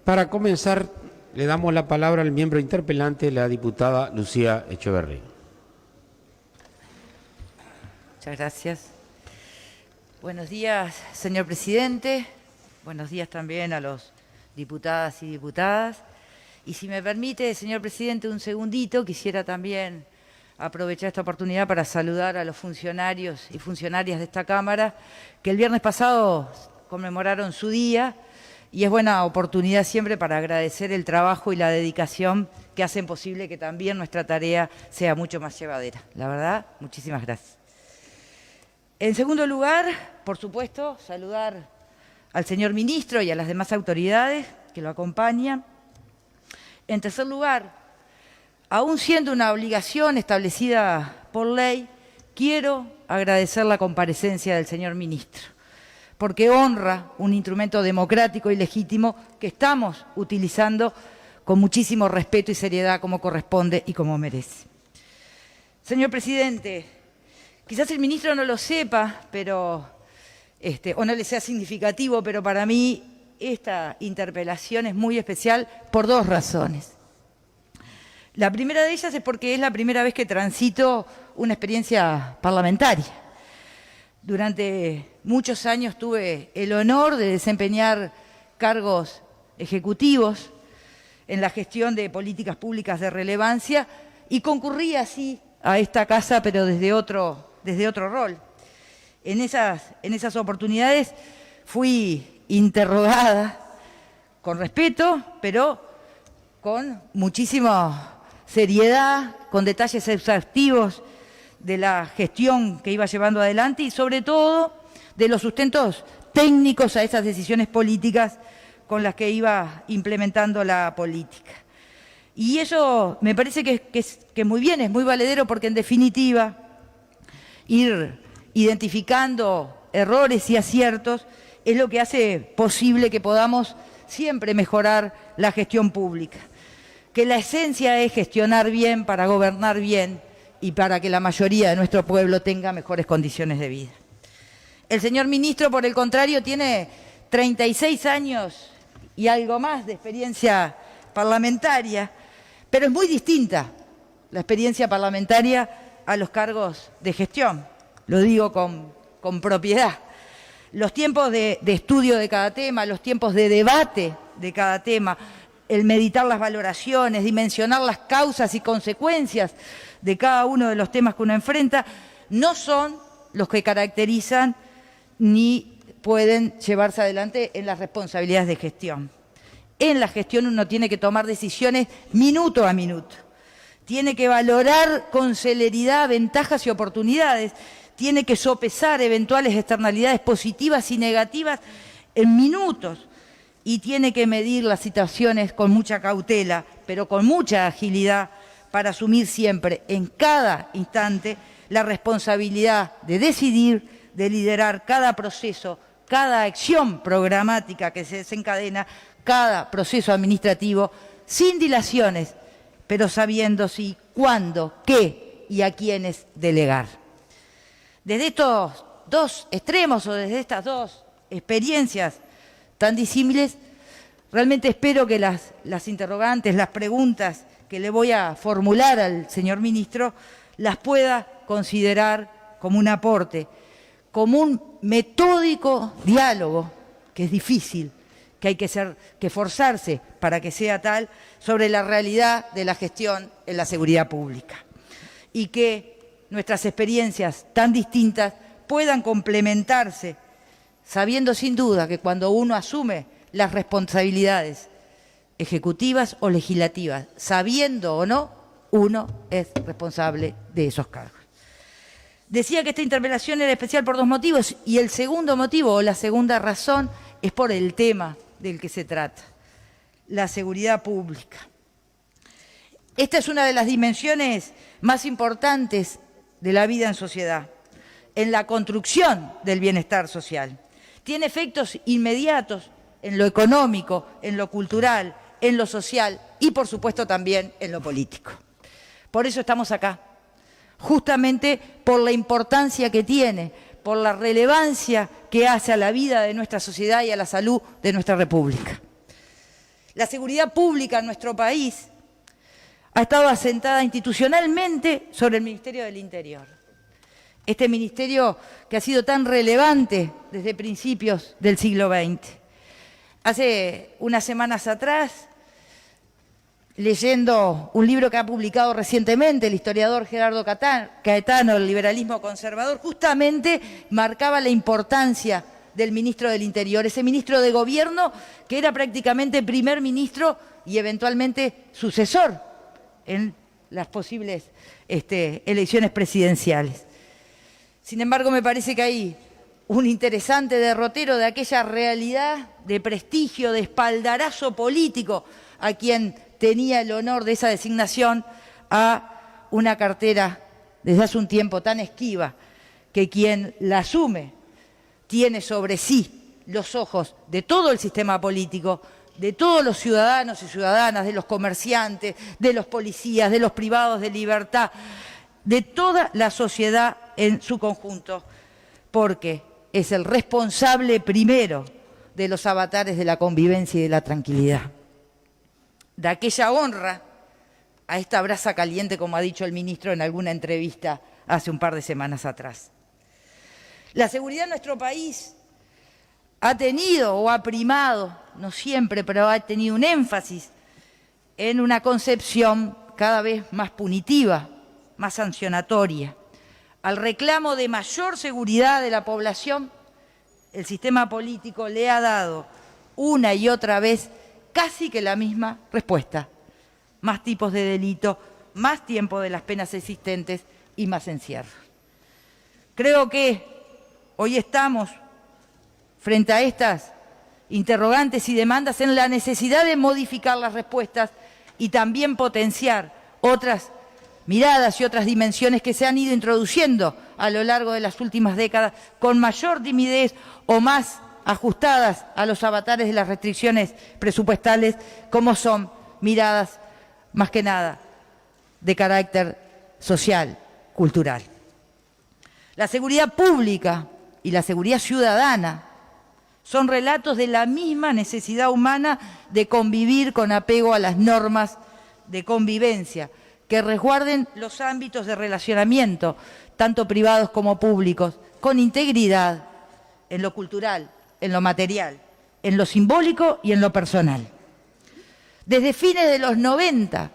Para comenzar, le damos la palabra al miembro interpelante, la diputada Lucía Echeverri. Muchas gracias. Buenos días, señor presidente. Buenos días también a los diputadas y diputadas. Y si me permite, señor presidente, un segundito, quisiera también aprovechar esta oportunidad para saludar a los funcionarios y funcionarias de esta Cámara, que el viernes pasado conmemoraron su día, y es buena oportunidad siempre para agradecer el trabajo y la dedicación que hacen posible que también nuestra tarea sea mucho más llevadera. La verdad, muchísimas gracias. En segundo lugar, por supuesto, saludar al señor ministro y a las demás autoridades que lo acompañan. En tercer lugar, aún siendo una obligación establecida por ley, quiero agradecer la comparecencia del señor ministro, porque honra un instrumento democrático y legítimo que estamos utilizando con muchísimo respeto y seriedad como corresponde y como merece. Señor presidente, quizás el ministro no lo sepa, pero o no le sea significativo, pero para mí esta interpelación es muy especial por dos razones. La primera de ellas es porque es la primera vez que transito una experiencia parlamentaria. Durante muchos años tuve el honor de desempeñar cargos ejecutivos en la gestión de políticas públicas de relevancia y concurrí así a esta casa, pero desde otro rol. En esas oportunidades fui interrogada con respeto, pero con muchísima seriedad, con detalles exhaustivos de la gestión que iba llevando adelante y sobre todo de los sustentos técnicos a esas decisiones políticas con las que iba implementando la política. Y eso me parece que es muy bien, es muy valedero, porque en definitiva ir identificando errores y aciertos es lo que hace posible que podamos siempre mejorar la gestión pública. Que la esencia es gestionar bien para gobernar bien y para que la mayoría de nuestro pueblo tenga mejores condiciones de vida. El señor ministro, por el contrario, tiene 36 años y algo más de experiencia parlamentaria, pero es muy distinta la experiencia parlamentaria a los cargos de gestión. Lo digo con propiedad. Los tiempos de estudio de cada tema, los tiempos de debate de cada tema, el meditar las valoraciones, dimensionar las causas y consecuencias de cada uno de los temas que uno enfrenta, no son los que caracterizan ni pueden llevarse adelante en las responsabilidades de gestión. En la gestión uno tiene que tomar decisiones minuto a minuto. Tiene que valorar con celeridad ventajas y oportunidades. Tiene que sopesar eventuales externalidades positivas y negativas en minutos. Y tiene que medir las situaciones con mucha cautela, pero con mucha agilidad, para asumir siempre, en cada instante, la responsabilidad de decidir, de liderar cada proceso, cada acción programática que se desencadena, cada proceso administrativo, sin dilaciones, pero sabiendo si, cuándo, qué y a quiénes delegar. Desde estos dos extremos o desde estas dos experiencias tan disímiles, realmente espero que las interrogantes, las preguntas que le voy a formular al señor ministro, las pueda considerar como un aporte, como un metódico diálogo, que es difícil, que hay que esforzarse para que sea tal, sobre la realidad de la gestión en la seguridad pública. Y que nuestras experiencias tan distintas puedan complementarse, sabiendo sin duda que cuando uno asume las responsabilidades ejecutivas o legislativas, sabiendo o no, uno es responsable de esos cargos. Decía que esta interpelación era especial por dos motivos, y el segundo motivo o la segunda razón es por el tema del que se trata, la seguridad pública. Esta es una de las dimensiones más importantes de la vida en sociedad, en la construcción del bienestar social. Tiene efectos inmediatos en lo económico, en lo cultural, en lo social y, por supuesto, también en lo político. Por eso estamos acá, justamente por la importancia que tiene, por la relevancia que hace a la vida de nuestra sociedad y a la salud de nuestra República. La seguridad pública en nuestro país ha estado asentada institucionalmente sobre el Ministerio del Interior. Este ministerio que ha sido tan relevante desde principios del siglo XX. Hace unas semanas atrás, leyendo un libro que ha publicado recientemente el historiador Gerardo Caetano, El liberalismo conservador, justamente marcaba la importancia del ministro del Interior, ese ministro de gobierno que era prácticamente primer ministro y eventualmente sucesor en las posibles elecciones presidenciales. Sin embargo, me parece que hay un interesante derrotero de aquella realidad de prestigio, de espaldarazo político a quien tenía el honor de esa designación, a una cartera desde hace un tiempo tan esquiva que quien la asume tiene sobre sí los ojos de todo el sistema político, de todos los ciudadanos y ciudadanas, de los comerciantes, de los policías, de los privados de libertad, de toda la sociedad en su conjunto, porque es el responsable primero de los avatares de la convivencia y de la tranquilidad. De aquella honra a esta brasa caliente, como ha dicho el ministro en alguna entrevista hace un par de semanas atrás. La seguridad en nuestro país ha tenido o ha primado, no siempre, pero ha tenido un énfasis en una concepción cada vez más punitiva, más sancionatoria. Al reclamo de mayor seguridad de la población, el sistema político le ha dado una y otra vez casi que la misma respuesta. Más tipos de delito, más tiempo de las penas existentes y más encierro. Creo que hoy estamos frente a estas interrogantes y demandas en la necesidad de modificar las respuestas y también potenciar otras miradas y otras dimensiones que se han ido introduciendo a lo largo de las últimas décadas con mayor timidez o más ajustadas a los avatares de las restricciones presupuestales, como son miradas más que nada de carácter social, cultural. La seguridad pública y la seguridad ciudadana son relatos de la misma necesidad humana de convivir con apego a las normas de convivencia, que resguarden los ámbitos de relacionamiento, tanto privados como públicos, con integridad en lo cultural, en lo material, en lo simbólico y en lo personal. Desde fines de los 90,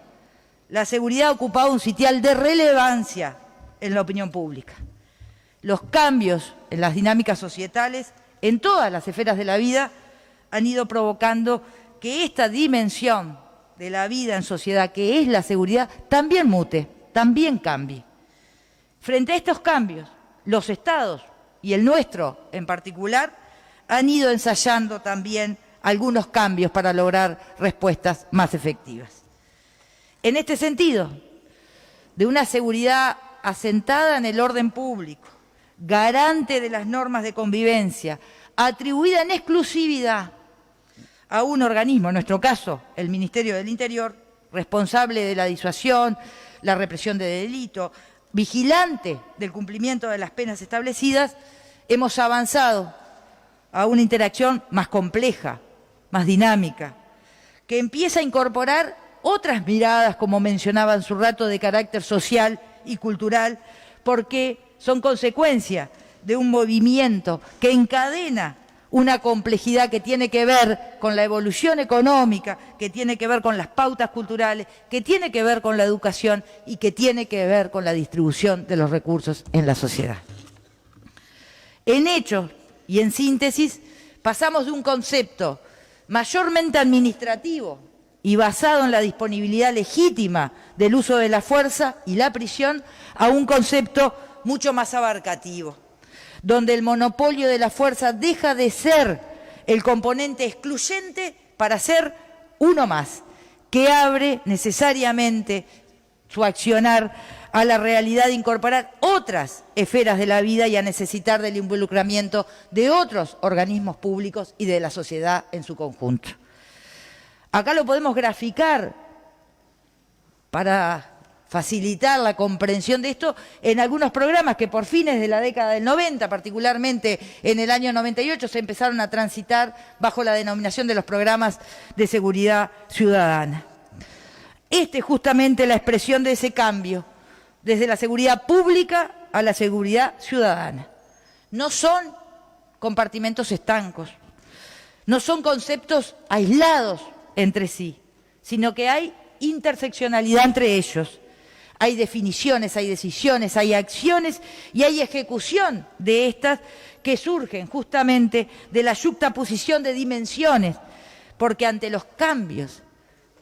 la seguridad ha ocupado un sitial de relevancia en la opinión pública. Los cambios en las dinámicas societales, en todas las esferas de la vida, han ido provocando que esta dimensión de la vida en sociedad, que es la seguridad, también mute, también cambie. Frente a estos cambios, los estados, y el nuestro en particular, han ido ensayando también algunos cambios para lograr respuestas más efectivas. En este sentido, de una seguridad asentada en el orden público, garante de las normas de convivencia, atribuida en exclusividad a un organismo, en nuestro caso, el Ministerio del Interior, responsable de la disuasión, la represión de delito, vigilante del cumplimiento de las penas establecidas, hemos avanzado a una interacción más compleja, más dinámica, que empieza a incorporar otras miradas, como mencionaba en su rato, de carácter social y cultural, porque son consecuencia de un movimiento que encadena una complejidad que tiene que ver con la evolución económica, que tiene que ver con las pautas culturales, que tiene que ver con la educación y que tiene que ver con la distribución de los recursos en la sociedad. En hechos y en síntesis, pasamos de un concepto mayormente administrativo y basado en la disponibilidad legítima del uso de la fuerza y la prisión a un concepto mucho más abarcativo, donde el monopolio de la fuerza deja de ser el componente excluyente para ser uno más, que abre necesariamente su accionar a la realidad de incorporar otras esferas de la vida y a necesitar del involucramiento de otros organismos públicos y de la sociedad en su conjunto. Acá lo podemos graficar para facilitar la comprensión de esto en algunos programas que por fines de la década del 90, particularmente en el año 98, se empezaron a transitar bajo la denominación de los programas de seguridad ciudadana. Esta es justamente la expresión de ese cambio, desde la seguridad pública a la seguridad ciudadana. No son compartimentos estancos, no son conceptos aislados entre sí, sino que hay interseccionalidad entre ellos. Hay definiciones, hay decisiones, hay acciones y hay ejecución de estas que surgen justamente de la yuxtaposición de dimensiones, porque ante los cambios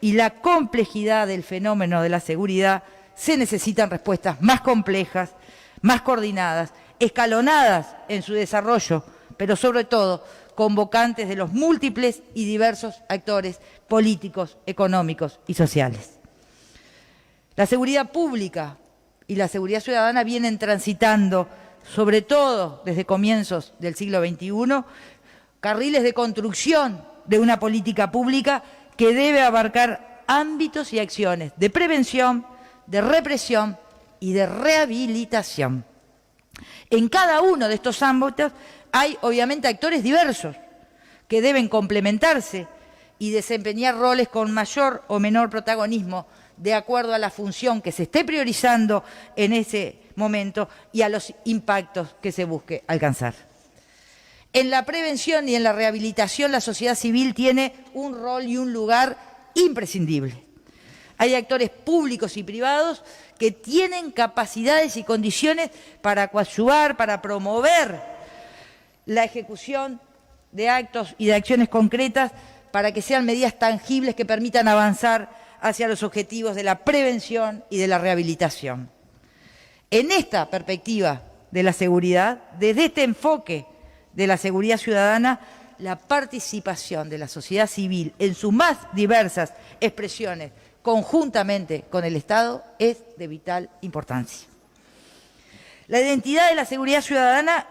y la complejidad del fenómeno de la seguridad se necesitan respuestas más complejas, más coordinadas, escalonadas en su desarrollo, pero sobre todo convocantes de los múltiples y diversos actores políticos, económicos y sociales. La seguridad pública y la seguridad ciudadana vienen transitando, sobre todo desde comienzos del siglo XXI, carriles de construcción de una política pública que debe abarcar ámbitos y acciones de prevención, de represión y de rehabilitación. En cada uno de estos ámbitos hay obviamente actores diversos que deben complementarse y desempeñar roles con mayor o menor protagonismo de acuerdo a la función que se esté priorizando en ese momento y a los impactos que se busque alcanzar. En la prevención y en la rehabilitación la sociedad civil tiene un rol y un lugar imprescindible. Hay actores públicos y privados que tienen capacidades y condiciones para coadyuvar, para promover la ejecución de actos y de acciones concretas para que sean medidas tangibles que permitan avanzar hacia los objetivos de la prevención y de la rehabilitación. En esta perspectiva de la seguridad, desde este enfoque de la seguridad ciudadana, la participación de la sociedad civil en sus más diversas expresiones, conjuntamente con el Estado, es de vital importancia. La identidad de la seguridad ciudadana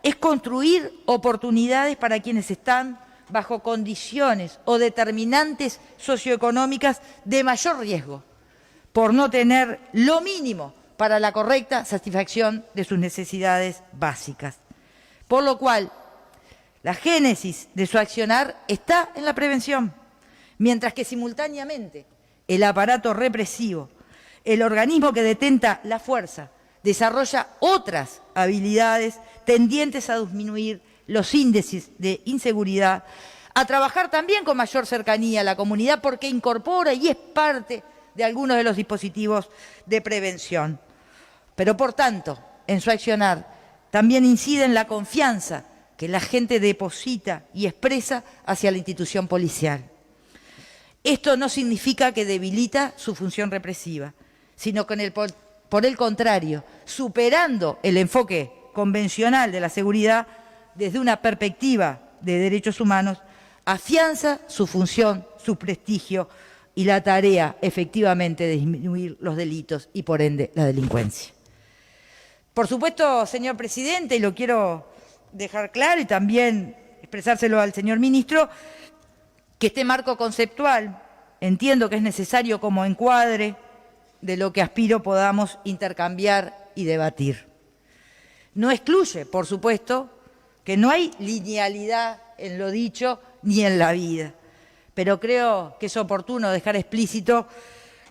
es construir oportunidades para quienes están bajo condiciones o determinantes socioeconómicas de mayor riesgo, por no tener lo mínimo para la correcta satisfacción de sus necesidades básicas. Por lo cual, la génesis de su accionar está en la prevención, mientras que simultáneamente el aparato represivo, el organismo que detenta la fuerza, desarrolla otras habilidades tendientes a disminuir los índices de inseguridad, a trabajar también con mayor cercanía a la comunidad porque incorpora y es parte de algunos de los dispositivos de prevención. Pero, por tanto, en su accionar también incide en la confianza que la gente deposita y expresa hacia la institución policial. Esto no significa que debilita su función represiva, sino que por el contrario, superando el enfoque convencional de la seguridad desde una perspectiva de derechos humanos, afianza su función, su prestigio y la tarea efectivamente de disminuir los delitos y por ende la delincuencia. Por supuesto, señor presidente, y lo quiero dejar claro y también expresárselo al señor ministro, que este marco conceptual entiendo que es necesario como encuadre de lo que aspiro podamos intercambiar y debatir. No excluye, por supuesto, que no hay linealidad en lo dicho ni en la vida, pero creo que es oportuno dejar explícito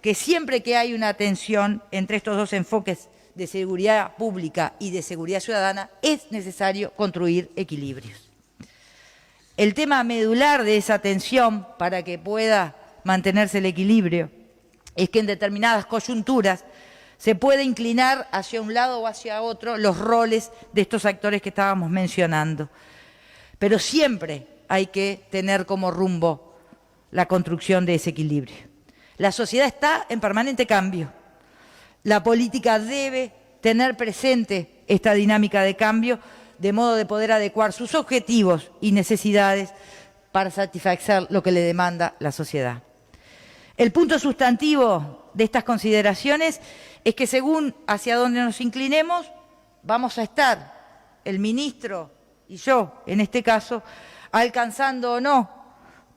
que siempre que hay una tensión entre estos dos enfoques de seguridad pública y de seguridad ciudadana, es necesario construir equilibrios. El tema medular de esa tensión, para que pueda mantenerse el equilibrio, es que en determinadas coyunturas se puede inclinar hacia un lado o hacia otro los roles de estos actores que estábamos mencionando. Pero siempre hay que tener como rumbo la construcción de ese equilibrio. La sociedad está en permanente cambio. La política debe tener presente esta dinámica de cambio de modo de poder adecuar sus objetivos y necesidades para satisfacer lo que le demanda la sociedad. El punto sustantivo de estas consideraciones es que según hacia dónde nos inclinemos, vamos a estar, el ministro y yo, en este caso, alcanzando o no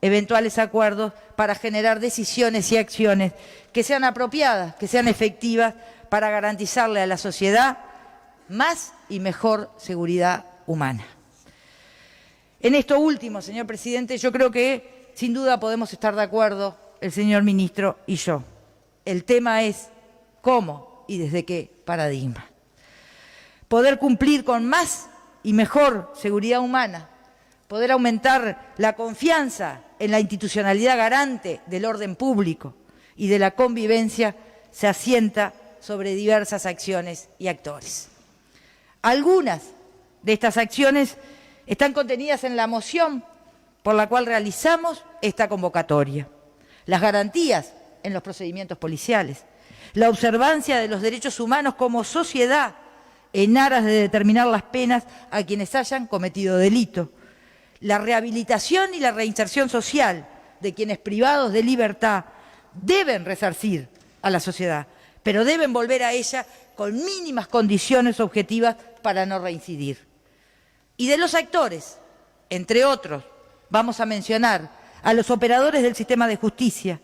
eventuales acuerdos para generar decisiones y acciones que sean apropiadas, que sean efectivas para garantizarle a la sociedad más y mejor seguridad humana. En esto último, señor presidente, yo creo que sin duda podemos estar de acuerdo el señor ministro y yo. El tema es cómo y desde qué paradigma. Poder cumplir con más y mejor seguridad humana, poder aumentar la confianza en la institucionalidad garante del orden público y de la convivencia se asienta sobre diversas acciones y actores. Algunas de estas acciones están contenidas en la moción por la cual realizamos esta convocatoria. Las garantías en los procedimientos policiales, la observancia de los derechos humanos como sociedad en aras de determinar las penas a quienes hayan cometido delito, la rehabilitación y la reinserción social de quienes privados de libertad deben resarcir a la sociedad, pero deben volver a ella con mínimas condiciones objetivas para no reincidir. Y de los actores, entre otros, vamos a mencionar a los operadores del sistema de justicia,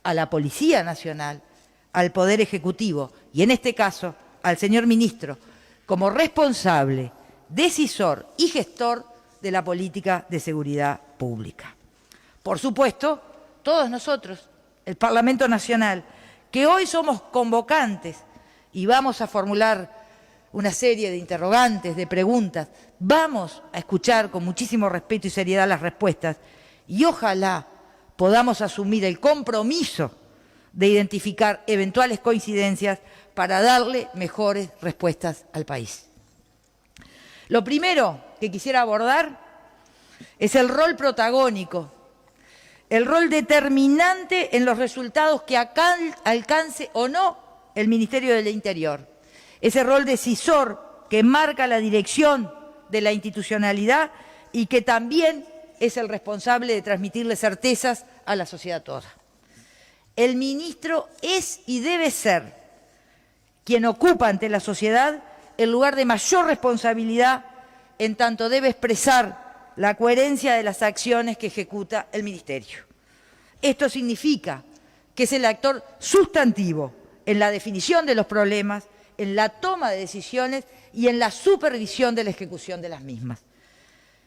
a la Policía Nacional, al Poder Ejecutivo y, en este caso, al señor ministro, como responsable, decisor y gestor de la política de seguridad pública. Por supuesto, todos nosotros, el Parlamento Nacional, que hoy somos convocantes y vamos a formular una serie de interrogantes, de preguntas, vamos a escuchar con muchísimo respeto y seriedad las respuestas y ojalá podamos asumir el compromiso de identificar eventuales coincidencias para darle mejores respuestas al país. Lo primero que quisiera abordar es el rol protagónico, el rol determinante en los resultados que alcance o no el Ministerio del Interior, ese rol decisor que marca la dirección de la institucionalidad y que también es el responsable de transmitirle certezas a la sociedad toda. El ministro es y debe ser quien ocupa ante la sociedad el lugar de mayor responsabilidad, en tanto debe expresar la coherencia de las acciones que ejecuta el Ministerio. Esto significa que es el actor sustantivo en la definición de los problemas, en la toma de decisiones y en la supervisión de la ejecución de las mismas.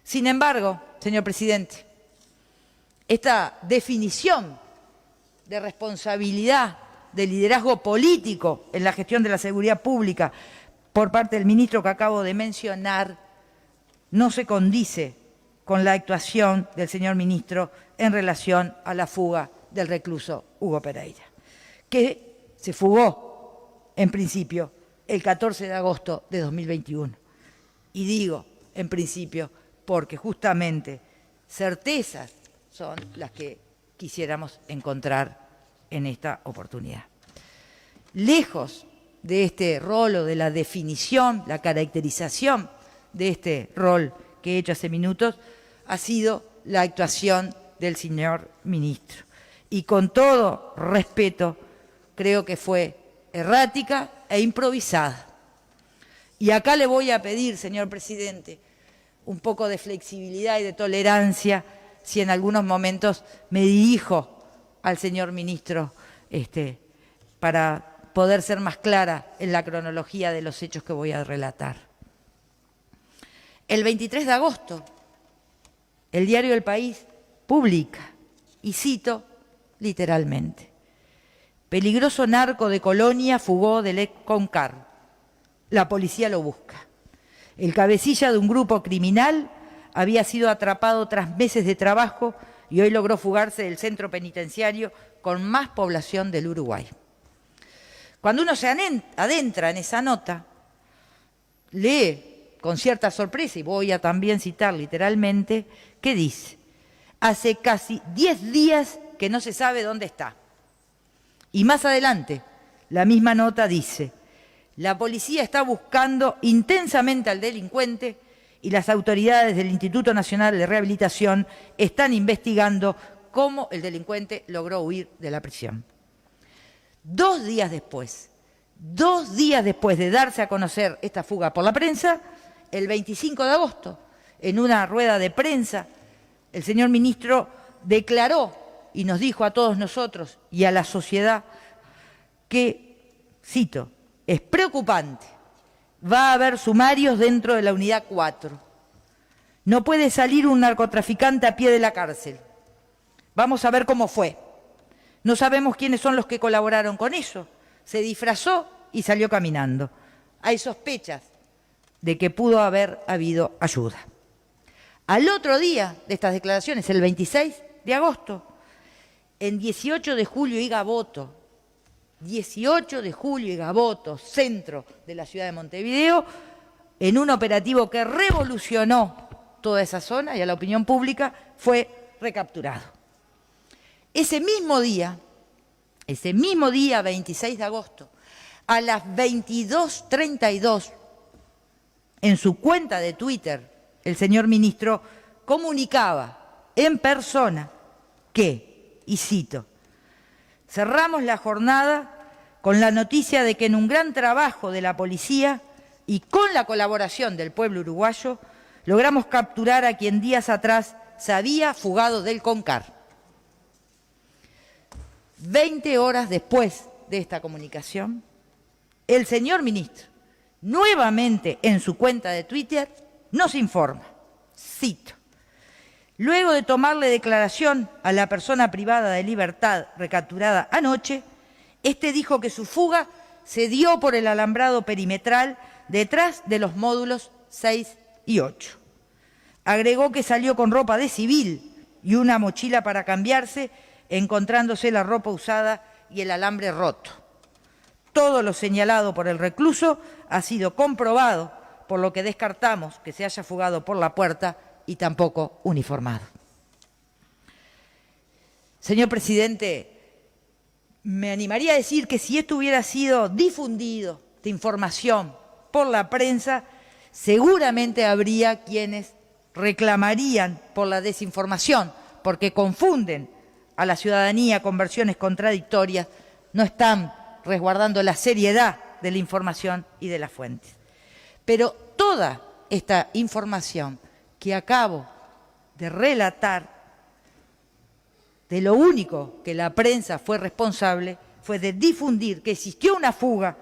Sin embargo, señor presidente, esta definición de responsabilidad, de liderazgo político en la gestión de la seguridad pública por parte del ministro que acabo de mencionar no se condice con la actuación del señor ministro en relación a la fuga del recluso Hugo Pereira, que se fugó en principio el 14 de agosto de 2021. Y digo en principio porque justamente certezas son las que quisiéramos encontrar en esta oportunidad. Lejos de este rol o de la definición, la caracterización de este rol que he hecho hace minutos, ha sido la actuación del señor ministro. Y con todo respeto, creo que fue errática e improvisada. Y acá le voy a pedir, señor presidente, un poco de flexibilidad y de tolerancia si en algunos momentos me dirijo al señor ministro para poder ser más clara en la cronología de los hechos que voy a relatar. El 23 de agosto, el diario El País publica, y cito literalmente: peligroso narco de Colonia fugó del Concar. La policía lo busca. El cabecilla de un grupo criminal había sido atrapado tras meses de trabajo y hoy logró fugarse del centro penitenciario con más población del Uruguay. Cuando uno se adentra en esa nota, lee con cierta sorpresa, y voy a también citar literalmente, que dice: hace casi 10 días que no se sabe dónde está. Y más adelante, la misma nota dice: la policía está buscando intensamente al delincuente y las autoridades del Instituto Nacional de Rehabilitación están investigando cómo el delincuente logró huir de la prisión. 2 días después de darse a conocer esta fuga por la prensa, el 25 de agosto, en una rueda de prensa, el señor ministro declaró y nos dijo a todos nosotros y a la sociedad que, cito, es preocupante, va a haber sumarios dentro de la unidad 4. No puede salir un narcotraficante a pie de la cárcel. Vamos a ver cómo fue. No sabemos quiénes son los que colaboraron con eso. Se disfrazó y salió caminando. Hay sospechas de que pudo haber habido ayuda. Al otro día de estas declaraciones, el 26 de agosto, en 18 de julio y Gaboto, 18 de julio y Gaboto, centro de la ciudad de Montevideo, en un operativo que revolucionó toda esa zona y a la opinión pública, fue recapturado. Ese mismo día, 26 de agosto, a las 22:32, en su cuenta de Twitter, el señor ministro comunicaba en persona que, y cito, cerramos la jornada con la noticia de que en un gran trabajo de la policía y con la colaboración del pueblo uruguayo, logramos capturar a quien días atrás se había fugado del CONCAR. 20 horas después de esta comunicación, el señor ministro, nuevamente en su cuenta de Twitter, nos informa, cito, luego de tomarle declaración a la persona privada de libertad recapturada anoche, este dijo que su fuga se dio por el alambrado perimetral detrás de los módulos 6 y 8. Agregó que salió con ropa de civil y una mochila para cambiarse, encontrándose la ropa usada y el alambre roto. Todo lo señalado por el recluso ha sido comprobado, por lo que descartamos que se haya fugado por la puerta y tampoco uniformado. Señor presidente, me animaría a decir que si esto hubiera sido difundido, esta información, por la prensa, seguramente habría quienes reclamarían por la desinformación, porque confunden a la ciudadanía con versiones contradictorias, no están resguardando la seriedad de la información y de las fuentes. Pero toda esta información que acabo de relatar, de lo único que la prensa fue responsable, fue de difundir que existió una fuga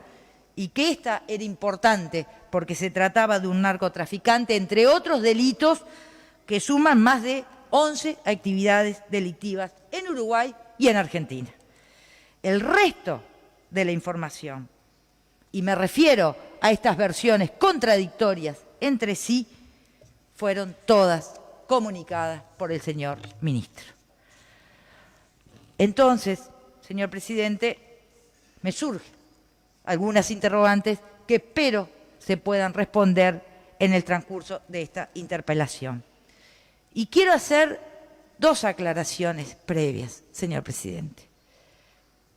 y que esta era importante porque se trataba de un narcotraficante, entre otros delitos que suman más de 11 actividades delictivas en Uruguay y en Argentina. El resto de la información, y me refiero a estas versiones contradictorias entre sí, fueron todas comunicadas por el señor ministro. Entonces, señor presidente, me surgen algunas interrogantes que espero se puedan responder en el transcurso de esta interpelación. Y quiero hacer dos aclaraciones previas, señor presidente.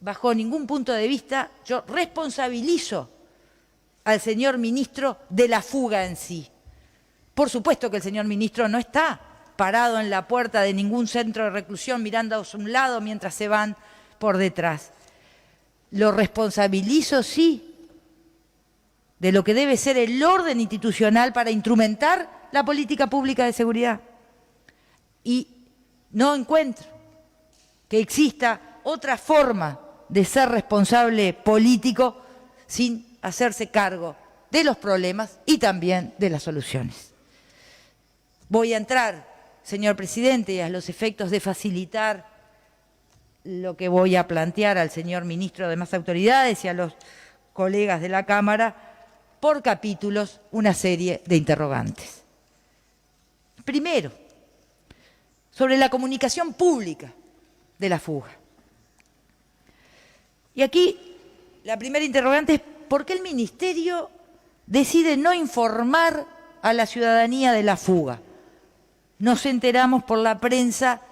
Bajo ningún punto de vista yo responsabilizo al señor ministro de la fuga en sí. Por supuesto que el señor ministro no está parado en la puerta de ningún centro de reclusión mirando a un lado mientras se van por detrás. Lo responsabilizo, sí, de lo que debe ser el orden institucional para instrumentar la política pública de seguridad. Y no encuentro que exista otra forma de ser responsable político sin hacerse cargo de los problemas y también de las soluciones. Voy a entrar, señor presidente, a los efectos de facilitar lo que voy a plantear al señor ministro de más autoridades y a los colegas de la Cámara, por capítulos, una serie de interrogantes. Primero, sobre la comunicación pública de la fuga. Y aquí la primera interrogante es ¿por qué el Ministerio decide no informar a la ciudadanía de la fuga? Nos enteramos por la prensa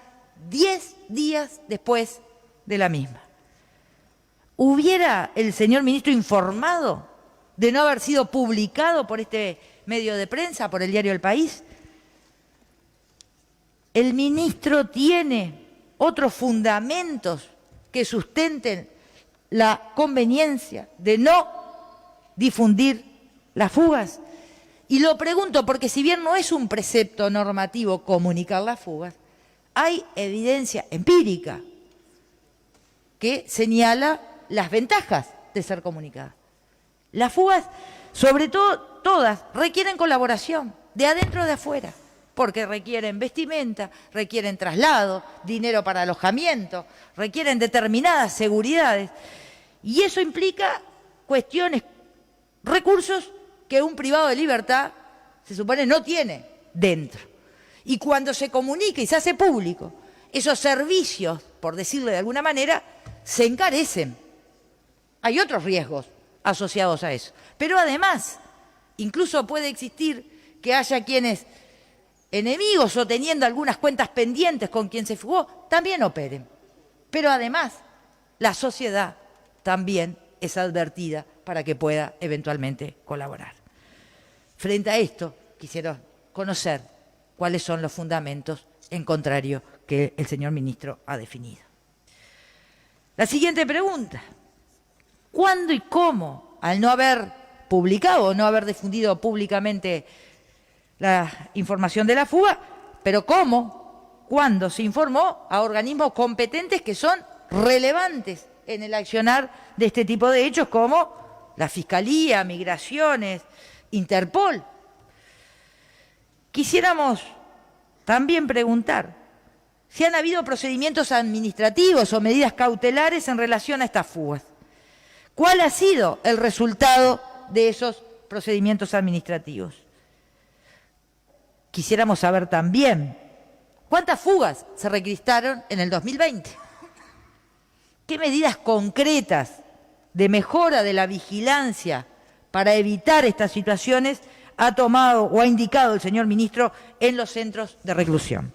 10 días después de la misma. ¿Hubiera el señor ministro informado de no haber sido publicado por este medio de prensa, por el diario El País? ¿El ministro tiene otros fundamentos que sustenten la conveniencia de no difundir las fugas? Y lo pregunto porque si bien no es un precepto normativo comunicar las fugas, hay evidencia empírica que señala las ventajas de ser comunicadas. Las fugas, sobre todo todas, requieren colaboración, de adentro o de afuera, porque requieren vestimenta, requieren traslado, dinero para alojamiento, requieren determinadas seguridades, y eso implica cuestiones, recursos que un privado de libertad, se supone, no tiene dentro. Y cuando se comunica y se hace público, esos servicios, por decirlo de alguna manera, se encarecen. Hay otros riesgos asociados a eso. Pero además, incluso puede existir que haya quienes, enemigos o teniendo algunas cuentas pendientes con quien se fugó, también operen. Pero además, la sociedad también es advertida para que pueda eventualmente colaborar. Frente a esto, quisiera conocer cuáles son los fundamentos en contrario que el señor ministro ha definido. La siguiente pregunta: ¿cuándo y cómo, al no haber publicado o no haber difundido públicamente la información de la fuga, pero cómo, cuándo se informó a organismos competentes que son relevantes en el accionar de este tipo de hechos, como la Fiscalía, Migraciones, Interpol? Quisiéramos también preguntar si han habido procedimientos administrativos o medidas cautelares en relación a estas fugas. ¿Cuál ha sido el resultado de esos procedimientos administrativos? Quisiéramos saber también cuántas fugas se registraron en el 2020. ¿Qué medidas concretas de mejora de la vigilancia para evitar estas situaciones ha tomado o ha indicado el señor ministro en los centros de reclusión?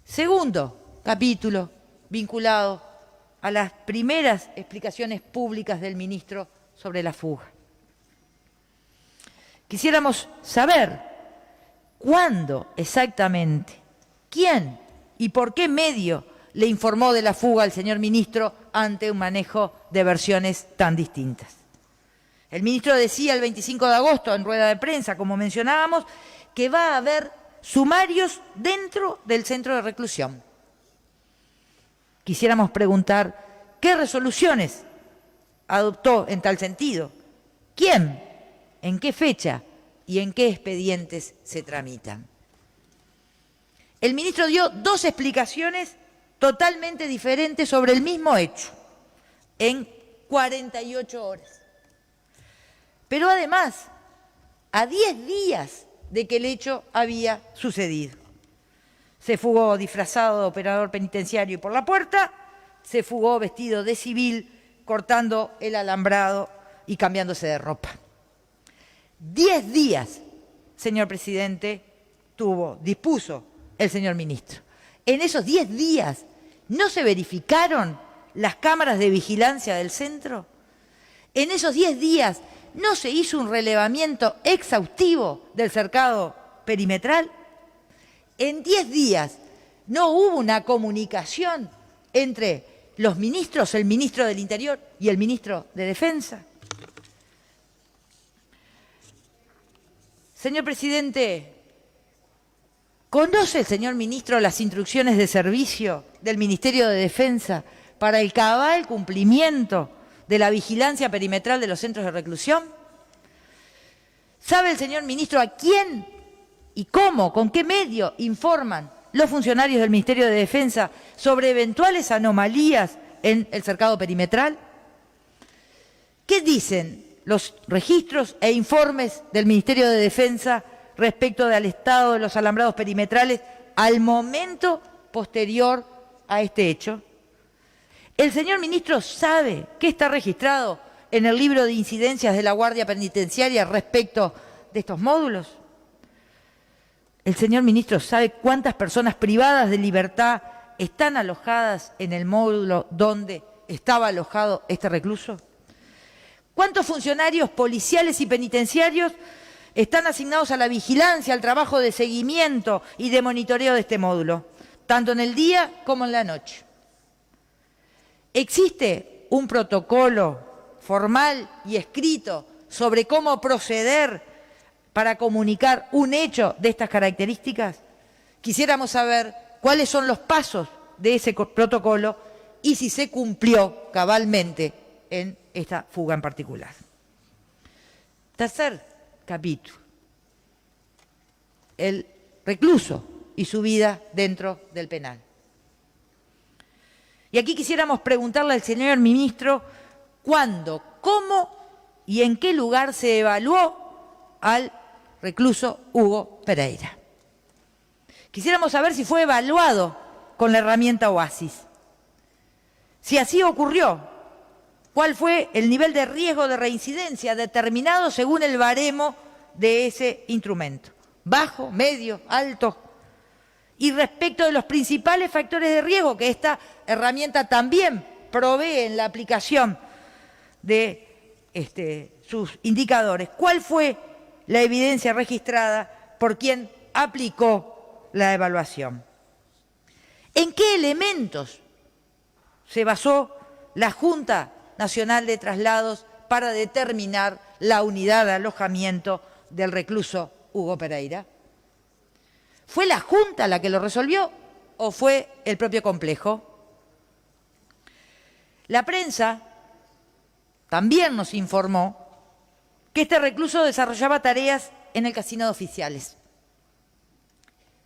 Segundo capítulo vinculado a las primeras explicaciones públicas del ministro sobre la fuga. Quisiéramos saber cuándo exactamente, quién y por qué medio le informó de la fuga al señor ministro ante un manejo de versiones tan distintas. El ministro decía el 25 de agosto en rueda de prensa, como mencionábamos, que va a haber sumarios dentro del centro de reclusión. Quisiéramos preguntar qué resoluciones adoptó en tal sentido, quién, en qué fecha y en qué expedientes se tramitan. El ministro dio dos explicaciones totalmente diferentes sobre el mismo hecho en 48 horas. Pero además, a 10 días de que el hecho había sucedido. Se fugó disfrazado de operador penitenciario y por la puerta, se fugó vestido de civil, cortando el alambrado y cambiándose de ropa. 10 días, señor presidente, dispuso el señor ministro. En esos 10 días, ¿no se verificaron las cámaras de vigilancia del centro? En esos 10 días, ¿no se hizo un relevamiento exhaustivo del cercado perimetral? En 10 días, ¿no hubo una comunicación entre los ministros, el ministro del Interior y el ministro de Defensa? Señor presidente, ¿conoce el señor ministro las instrucciones de servicio del Ministerio de Defensa para el cabal cumplimiento de la vigilancia perimetral de los centros de reclusión? ¿Sabe el señor ministro a quién y cómo, con qué medio informan los funcionarios del Ministerio de Defensa sobre eventuales anomalías en el cercado perimetral? ¿Qué dicen los registros e informes del Ministerio de Defensa respecto del estado de los alambrados perimetrales al momento posterior a este hecho? ¿El señor ministro sabe qué está registrado en el libro de incidencias de la Guardia Penitenciaria respecto de estos módulos? ¿El señor ministro sabe cuántas personas privadas de libertad están alojadas en el módulo donde estaba alojado este recluso? ¿Cuántos funcionarios policiales y penitenciarios están asignados a la vigilancia, al trabajo de seguimiento y de monitoreo de este módulo, tanto en el día como en la noche? ¿Existe un protocolo formal y escrito sobre cómo proceder para comunicar un hecho de estas características? Quisiéramos saber cuáles son los pasos de ese protocolo y si se cumplió cabalmente en esta fuga en particular. Tercer capítulo, el recluso y su vida dentro del penal. Y aquí quisiéramos preguntarle al señor ministro cuándo, cómo y en qué lugar se evaluó al recluso Hugo Pereira. Quisiéramos saber si fue evaluado con la herramienta Oasis. Si así ocurrió, ¿cuál fue el nivel de riesgo de reincidencia determinado según el baremo de ese instrumento? ¿Bajo, medio, alto? Y respecto de los principales factores de riesgo que esta herramienta también provee en la aplicación de sus indicadores, ¿cuál fue la evidencia registrada por quien aplicó la evaluación? ¿En qué elementos se basó la Junta Nacional de Traslados para determinar la unidad de alojamiento del recluso Hugo Pereira? ¿Fue la Junta la que lo resolvió o fue el propio complejo? La prensa también nos informó que este recluso desarrollaba tareas en el casino de oficiales.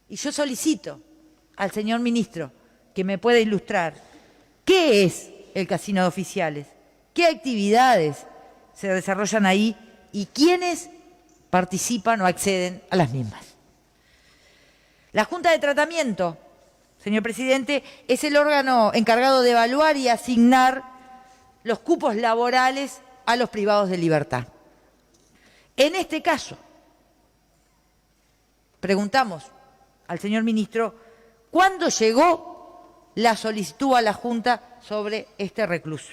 Y yo solicito al señor ministro que me pueda ilustrar qué es el casino de oficiales, qué actividades se desarrollan ahí y quiénes participan o acceden a las mismas. La Junta de Tratamiento, señor presidente, es el órgano encargado de evaluar y asignar los cupos laborales a los privados de libertad. En este caso, preguntamos al señor ministro cuándo llegó la solicitud a la Junta sobre este recluso.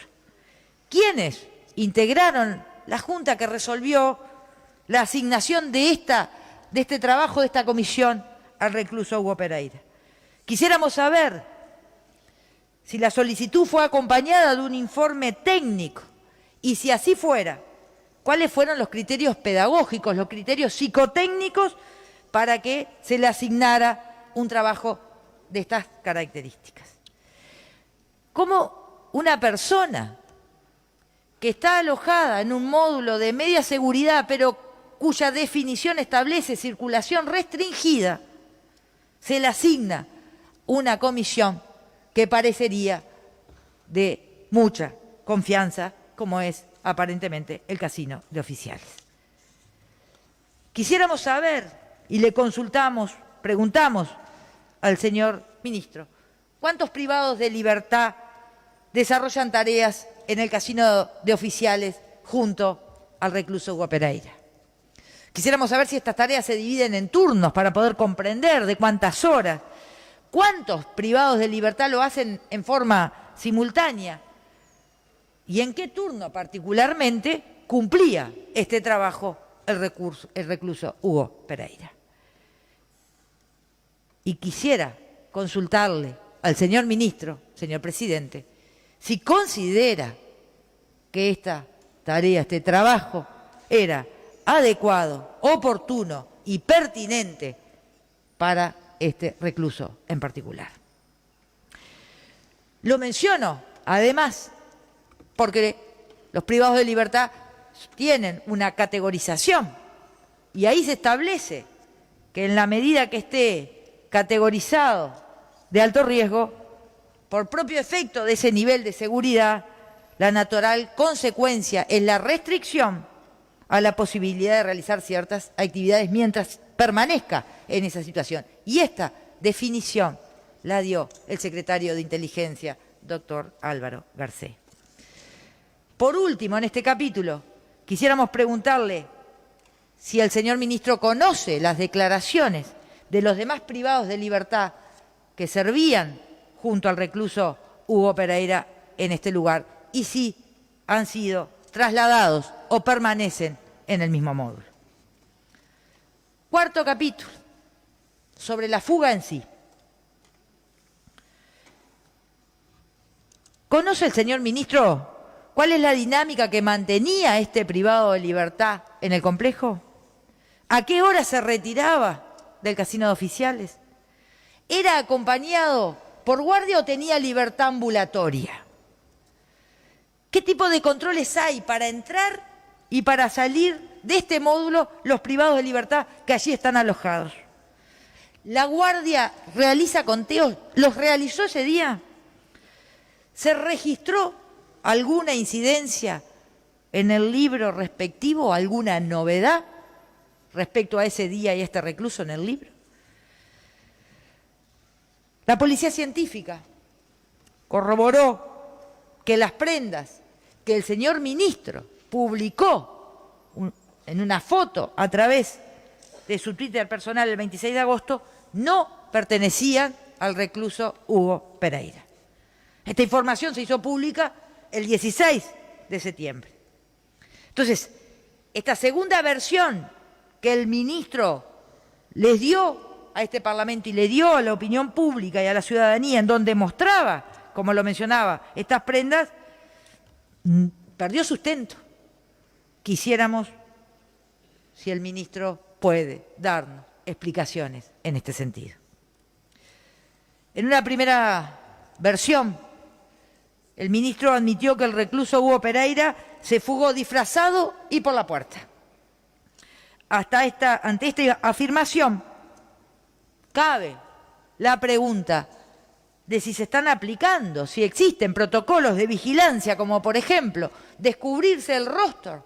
¿Quiénes integraron la Junta que resolvió la asignación de este trabajo, de esta comisión al recluso Hugo Pereira? Quisiéramos saber si la solicitud fue acompañada de un informe técnico y si así fuera, cuáles fueron los criterios pedagógicos, los criterios psicotécnicos para que se le asignara un trabajo de estas características. ¿Cómo una persona que está alojada en un módulo de media seguridad, pero cuya definición establece circulación restringida, se le asigna una comisión que parecería de mucha confianza, como es aparentemente el casino de oficiales? Quisiéramos saber, y le preguntamos al señor ministro, ¿cuántos privados de libertad desarrollan tareas en el casino de oficiales junto al recluso Hugo Pereira? Quisiéramos saber si estas tareas se dividen en turnos para poder comprender de cuántas horas, cuántos privados de libertad lo hacen en forma simultánea y en qué turno particularmente cumplía este trabajo el recluso Hugo Pereira. Y quisiera consultarle al señor ministro, señor presidente, si considera que esta tarea, este trabajo, era adecuado, oportuno y pertinente para este recluso en particular. Lo menciono, además, porque los privados de libertad tienen una categorización y ahí se establece que en la medida que esté categorizado de alto riesgo, por propio efecto de ese nivel de seguridad, la natural consecuencia es la restricción a la posibilidad de realizar ciertas actividades mientras permanezca en esa situación. Y esta definición la dio el secretario de Inteligencia, doctor Álvaro Garcés. Por último, en este capítulo, quisiéramos preguntarle si el señor ministro conoce las declaraciones de los demás privados de libertad que servían junto al recluso Hugo Pereira en este lugar y si han sido trasladados o permanecen en el mismo módulo. Cuarto capítulo, sobre la fuga en sí. ¿Conoce el señor ministro cuál es la dinámica que mantenía este privado de libertad en el complejo? ¿A qué hora se retiraba del casino de oficiales? ¿Era acompañado por guardia o tenía libertad ambulatoria? ¿Qué tipo de controles hay para entrar y para salir de este módulo los privados de libertad que allí están alojados? ¿La guardia realiza conteos? ¿Los realizó ese día? ¿Se registró alguna incidencia en el libro respectivo, alguna novedad respecto a ese día y a este recluso en el libro? La policía científica corroboró que las prendas que el señor ministro publicó en una foto a través de su Twitter personal el 26 de agosto no pertenecían al recluso Hugo Pereira. Esta información se hizo pública el 16 de septiembre. Entonces, esta segunda versión que el ministro les dio a este Parlamento y le dio a la opinión pública y a la ciudadanía, en donde mostraba, como lo mencionaba, estas prendas, perdió sustento. Quisiéramos, si el ministro puede darnos explicaciones en este sentido. En una primera versión, el ministro admitió que el recluso Hugo Pereira se fugó disfrazado y por la puerta. Ante esta afirmación, cabe la pregunta de si se están aplicando, si existen protocolos de vigilancia, como por ejemplo, descubrirse el rostro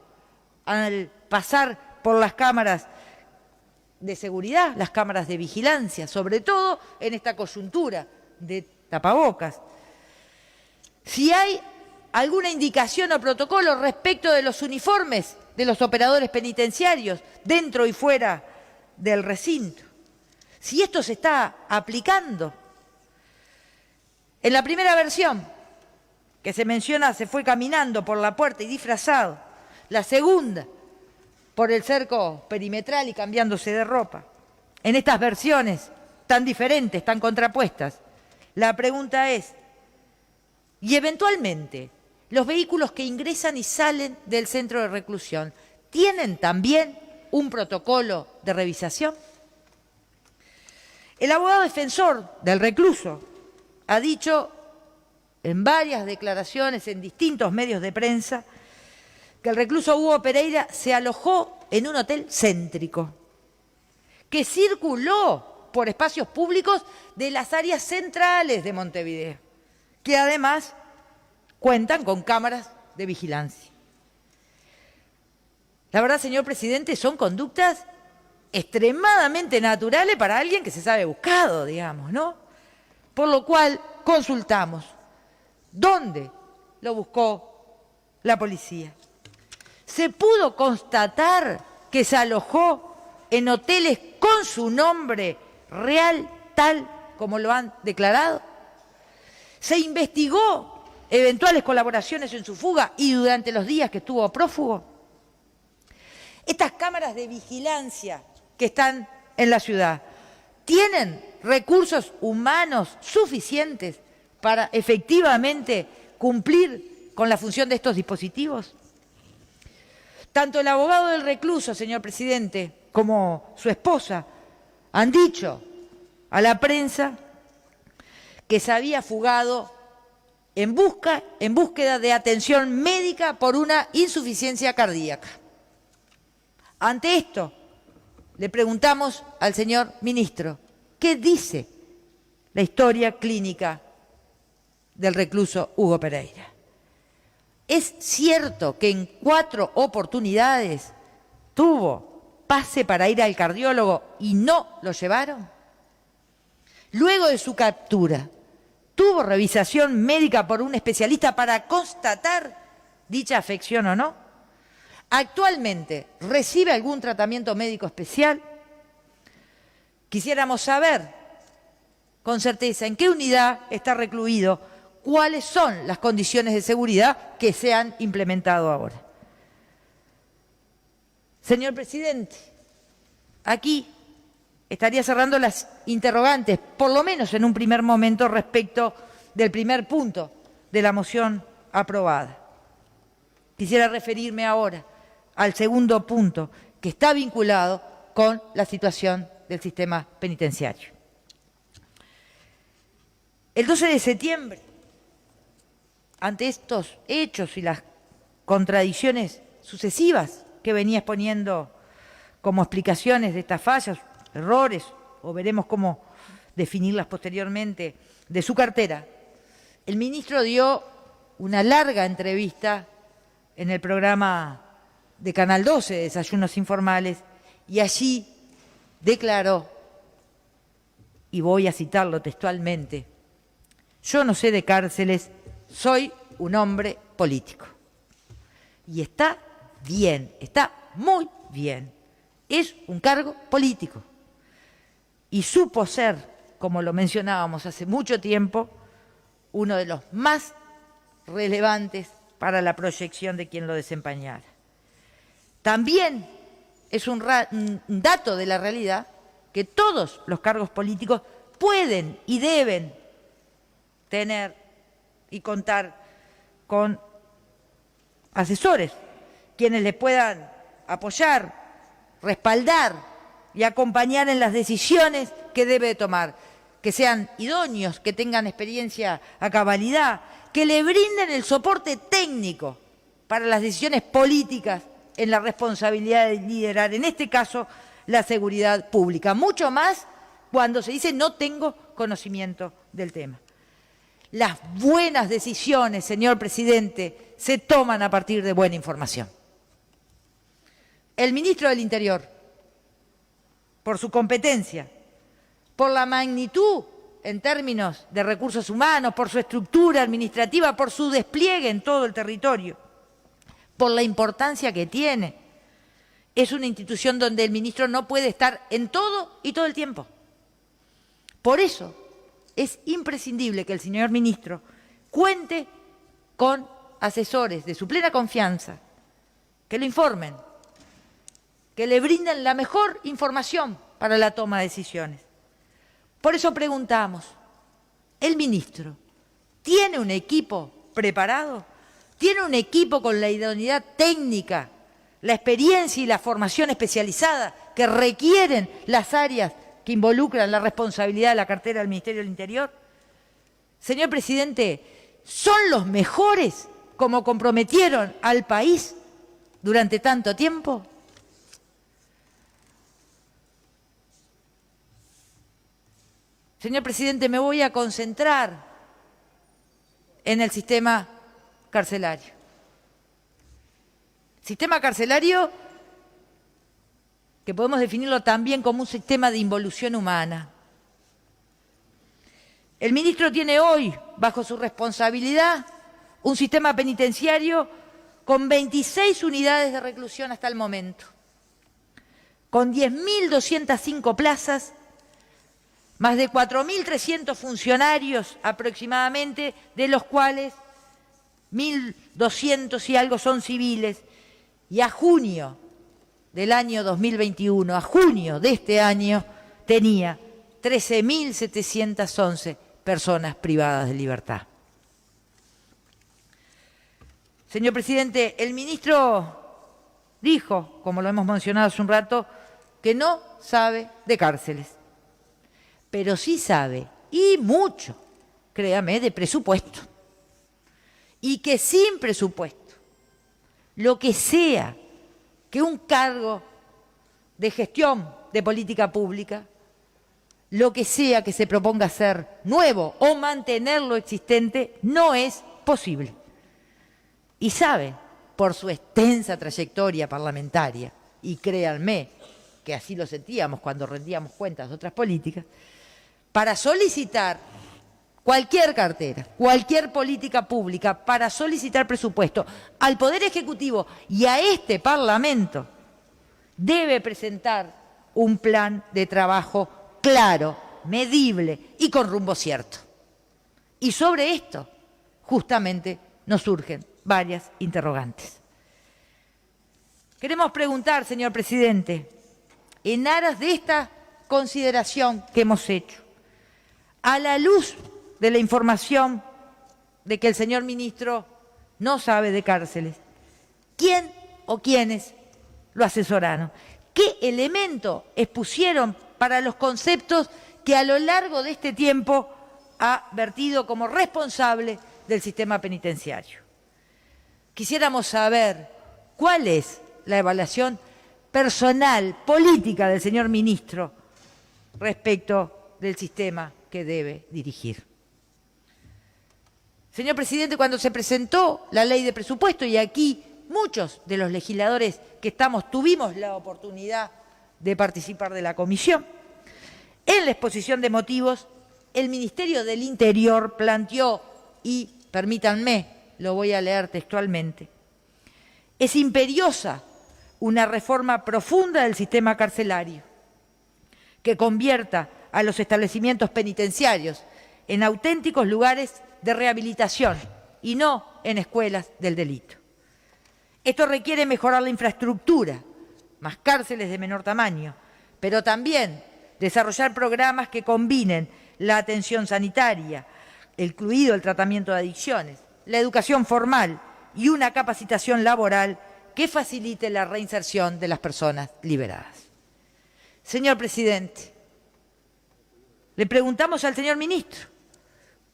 al pasar por las cámaras de seguridad, las cámaras de vigilancia, sobre todo en esta coyuntura de tapabocas. Si hay alguna indicación o protocolo respecto de los uniformes de los operadores penitenciarios dentro y fuera del recinto. Si esto se está aplicando. En la primera versión que se menciona se fue caminando por la puerta y disfrazado. La segunda por el cerco perimetral y cambiándose de ropa. En estas versiones tan diferentes, tan contrapuestas, la pregunta es, y eventualmente, los vehículos que ingresan y salen del centro de reclusión, ¿tienen también un protocolo de revisación? El abogado defensor del recluso ha dicho en varias declaraciones en distintos medios de prensa que el recluso Hugo Pereira se alojó en un hotel céntrico, que circuló por espacios públicos de las áreas centrales de Montevideo, que además cuentan con cámaras de vigilancia. La verdad, señor presidente, son conductas extremadamente naturales para alguien que se sabe buscado, digamos, ¿no? Por lo cual consultamos, ¿dónde lo buscó la policía? ¿Se pudo constatar que se alojó en hoteles con su nombre real, tal como lo han declarado? ¿Se investigó eventuales colaboraciones en su fuga y durante los días que estuvo prófugo? Estas cámaras de vigilancia que están en la ciudad, ¿tienen recursos humanos suficientes para efectivamente cumplir con la función de estos dispositivos? Tanto el abogado del recluso, señor presidente, como su esposa han dicho a la prensa que se había fugado en búsqueda de atención médica por una insuficiencia cardíaca. Ante esto, le preguntamos al señor ministro, ¿qué dice la historia clínica del recluso Hugo Pereira? ¿Es cierto que en 4 oportunidades tuvo pase para ir al cardiólogo y no lo llevaron? Luego de su captura, ¿tuvo revisación médica por un especialista para constatar dicha afección o no? ¿Actualmente recibe algún tratamiento médico especial? Quisiéramos saber con certeza en qué unidad está recluido, cuáles son las condiciones de seguridad que se han implementado ahora. Señor presidente, aquí estaría cerrando las interrogantes, por lo menos en un primer momento, respecto del primer punto de la moción aprobada. Quisiera referirme ahora al segundo punto, que está vinculado con la situación del sistema penitenciario. El 12 de septiembre, ante estos hechos y las contradicciones sucesivas que venía exponiendo como explicaciones de estas fallas, errores, o veremos cómo definirlas posteriormente, de su cartera, el ministro dio una larga entrevista en el programa de Canal 12, Desayunos Informales, y allí declaró, y voy a citarlo textualmente: yo no sé de cárceles, soy un hombre político. Y está bien, está muy bien. Es un cargo político. Y supo ser, como lo mencionábamos hace mucho tiempo, uno de los más relevantes para la proyección de quien lo desempeñara. También es un dato de la realidad que todos los cargos políticos pueden y deben tener y contar con asesores, quienes les puedan apoyar, respaldar y acompañar en las decisiones que debe tomar, que sean idóneos, que tengan experiencia a cabalidad, que le brinden el soporte técnico para las decisiones políticas en la responsabilidad de liderar, en este caso, la seguridad pública. Mucho más cuando se dice no tengo conocimiento del tema. Las buenas decisiones, señor presidente, se toman a partir de buena información. El ministro del Interior, por su competencia, por la magnitud en términos de recursos humanos, por su estructura administrativa, por su despliegue en todo el territorio, por la importancia que tiene, es una institución donde el ministro no puede estar en todo y todo el tiempo. Por eso es imprescindible que el señor ministro cuente con asesores de su plena confianza, que lo informen, que le brinden la mejor información para la toma de decisiones. Por eso preguntamos, ¿el ministro tiene un equipo preparado? ¿Tiene un equipo con la idoneidad técnica, la experiencia y la formación especializada que requieren las áreas que involucran la responsabilidad de la cartera del Ministerio del Interior? Señor presidente, ¿son los mejores como comprometieron al país durante tanto tiempo? Señor presidente, me voy a concentrar en el sistema carcelario. Sistema carcelario que podemos definirlo también como un sistema de involución humana. El ministro tiene hoy, bajo su responsabilidad, un sistema penitenciario con 26 unidades de reclusión hasta el momento, con 10.205 plazas, más de 4.300 funcionarios aproximadamente, de los cuales 1.200 y algo son civiles, y a junio del año 2021, a junio de este año, tenía 13.711 personas privadas de libertad. Señor presidente, el ministro dijo, como lo hemos mencionado hace un rato, que no sabe de cárceles, pero sí sabe, y mucho, créame, de presupuesto. Y que sin presupuesto, lo que sea que un cargo de gestión de política pública, lo que sea que se proponga hacer nuevo o mantener lo existente, no es posible. Y sabe, por su extensa trayectoria parlamentaria, y créanme que así lo sentíamos cuando rendíamos cuentas de otras políticas, para solicitar cualquier cartera, cualquier política pública, para solicitar presupuesto al Poder Ejecutivo y a este Parlamento, debe presentar un plan de trabajo claro, medible y con rumbo cierto. Y sobre esto, justamente, nos surgen varias interrogantes. Queremos preguntar, señor presidente, en aras de esta consideración que hemos hecho, a la luz de la información de que el señor ministro no sabe de cárceles, ¿quién o quiénes lo asesoraron? ¿Qué elemento expusieron para los conceptos que a lo largo de este tiempo ha vertido como responsable del sistema penitenciario. Quisiéramos saber cuál es la evaluación personal, política del señor ministro respecto del sistema que debe dirigir. Señor presidente, cuando se presentó la ley de presupuesto, y aquí muchos de los legisladores que tuvimos la oportunidad de participar de la comisión, en la exposición de motivos, el Ministerio del Interior planteó, y permítanme, lo voy a leer textualmente: es imperiosa una reforma profunda del sistema carcelario que convierta a los establecimientos penitenciarios en auténticos lugares de rehabilitación y no en escuelas del delito. Esto requiere mejorar la infraestructura, más cárceles de menor tamaño, pero también desarrollar programas que combinen la atención sanitaria, incluido el tratamiento de adicciones, la educación formal y una capacitación laboral que facilite la reinserción de las personas liberadas. Señor presidente, le preguntamos al señor ministro,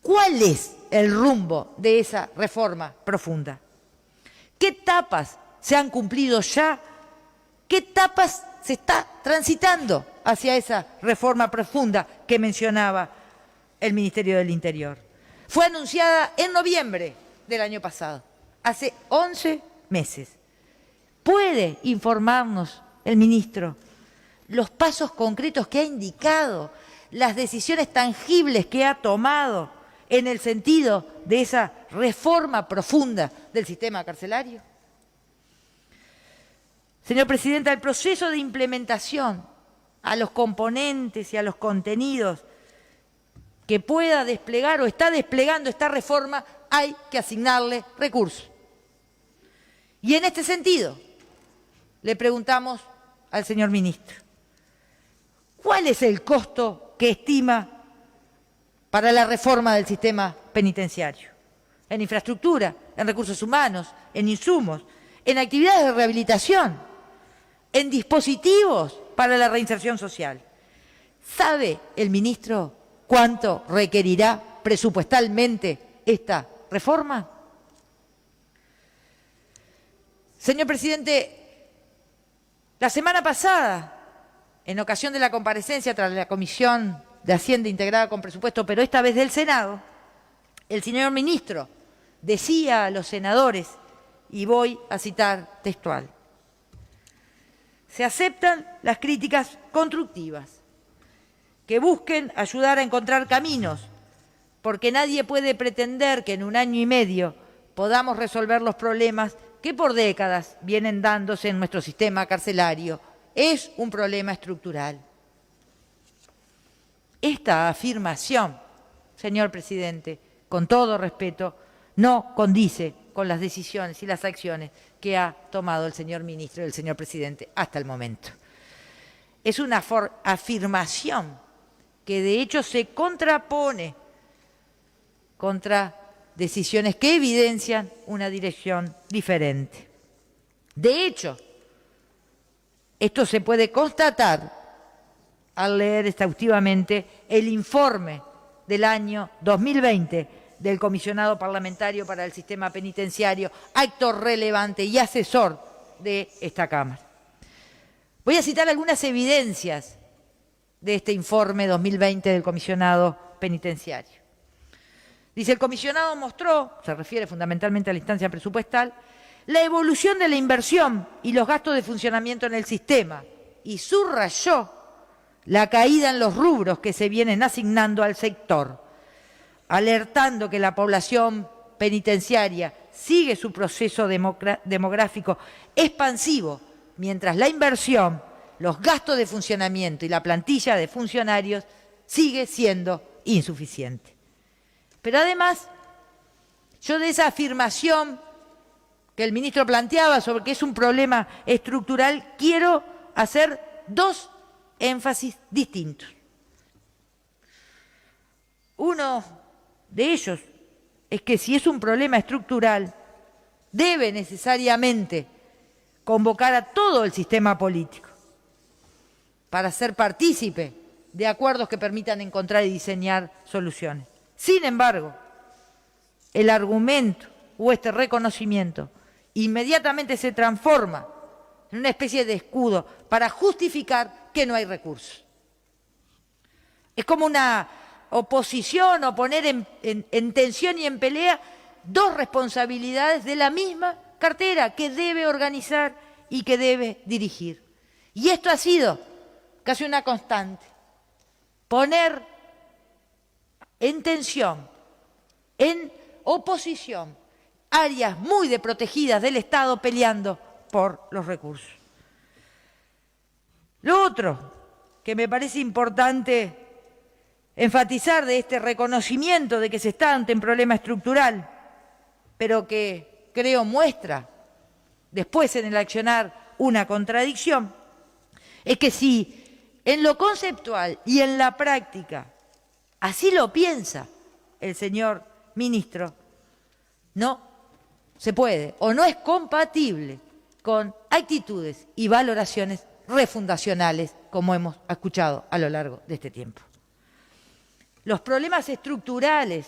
¿cuál es el rumbo de esa reforma profunda? ¿Qué etapas se han cumplido ya? ¿Qué etapas se está transitando hacia esa reforma profunda que mencionaba el Ministerio del Interior? Fue anunciada en noviembre del año pasado, hace 11 meses. ¿Puede informarnos el ministro los pasos concretos que ha indicado, las decisiones tangibles que ha tomado en el sentido de esa reforma profunda del sistema carcelario? Señor presidente, el proceso de implementación a los componentes y a los contenidos que pueda desplegar o está desplegando esta reforma, hay que asignarle recursos. Y en este sentido, le preguntamos al señor ministro, ¿cuál es el costo que estima para la reforma del sistema penitenciario? En infraestructura, en recursos humanos, en insumos, en actividades de rehabilitación, en dispositivos para la reinserción social. ¿Sabe el ministro cuánto requerirá presupuestalmente esta reforma? Señor presidente, la semana pasada, en ocasión de la comparecencia tras la Comisión de Hacienda integrada con presupuesto, pero esta vez del Senado, el señor ministro decía a los senadores, y voy a citar textual: se aceptan las críticas constructivas que busquen ayudar a encontrar caminos, porque nadie puede pretender que en un año y medio podamos resolver los problemas que por décadas vienen dándose en nuestro sistema carcelario. Es un problema estructural. Esta afirmación, señor presidente, con todo respeto, no condice con las decisiones y las acciones que ha tomado el señor ministro y el señor presidente hasta el momento. Es una afirmación que de hecho se contrapone contra decisiones que evidencian una dirección diferente. De hecho, esto se puede constatar al leer exhaustivamente el informe del año 2020 del Comisionado Parlamentario para el Sistema Penitenciario, actor relevante y asesor de esta Cámara. Voy a citar algunas evidencias de este informe 2020 del Comisionado Penitenciario. Dice, el comisionado mostró, se refiere fundamentalmente a la instancia presupuestal, la evolución de la inversión y los gastos de funcionamiento en el sistema y subrayó la caída en los rubros que se vienen asignando al sector, alertando que la población penitenciaria sigue su proceso demográfico expansivo, mientras la inversión, los gastos de funcionamiento y la plantilla de funcionarios sigue siendo insuficiente. Pero además, yo de esa afirmación que el ministro planteaba sobre que es un problema estructural, quiero hacer dos énfasis distintos. Uno de ellos es que si es un problema estructural, debe necesariamente convocar a todo el sistema político para ser partícipe de acuerdos que permitan encontrar y diseñar soluciones. Sin embargo, el argumento o este reconocimiento inmediatamente se transforma en una especie de escudo para justificar que no hay recursos. Es como una oposición o poner en tensión y en pelea dos responsabilidades de la misma cartera que debe organizar y que debe dirigir. Y esto ha sido casi una constante. Poner en tensión, en oposición, áreas muy desprotegidas del Estado peleando por los recursos. Lo otro que me parece importante enfatizar de este reconocimiento de que se está ante un problema estructural, pero que creo muestra después en el accionar una contradicción, es que si en lo conceptual y en la práctica así lo piensa el señor ministro, no se puede o no es compatible con actitudes y valoraciones refundacionales como hemos escuchado a lo largo de este tiempo. Los problemas estructurales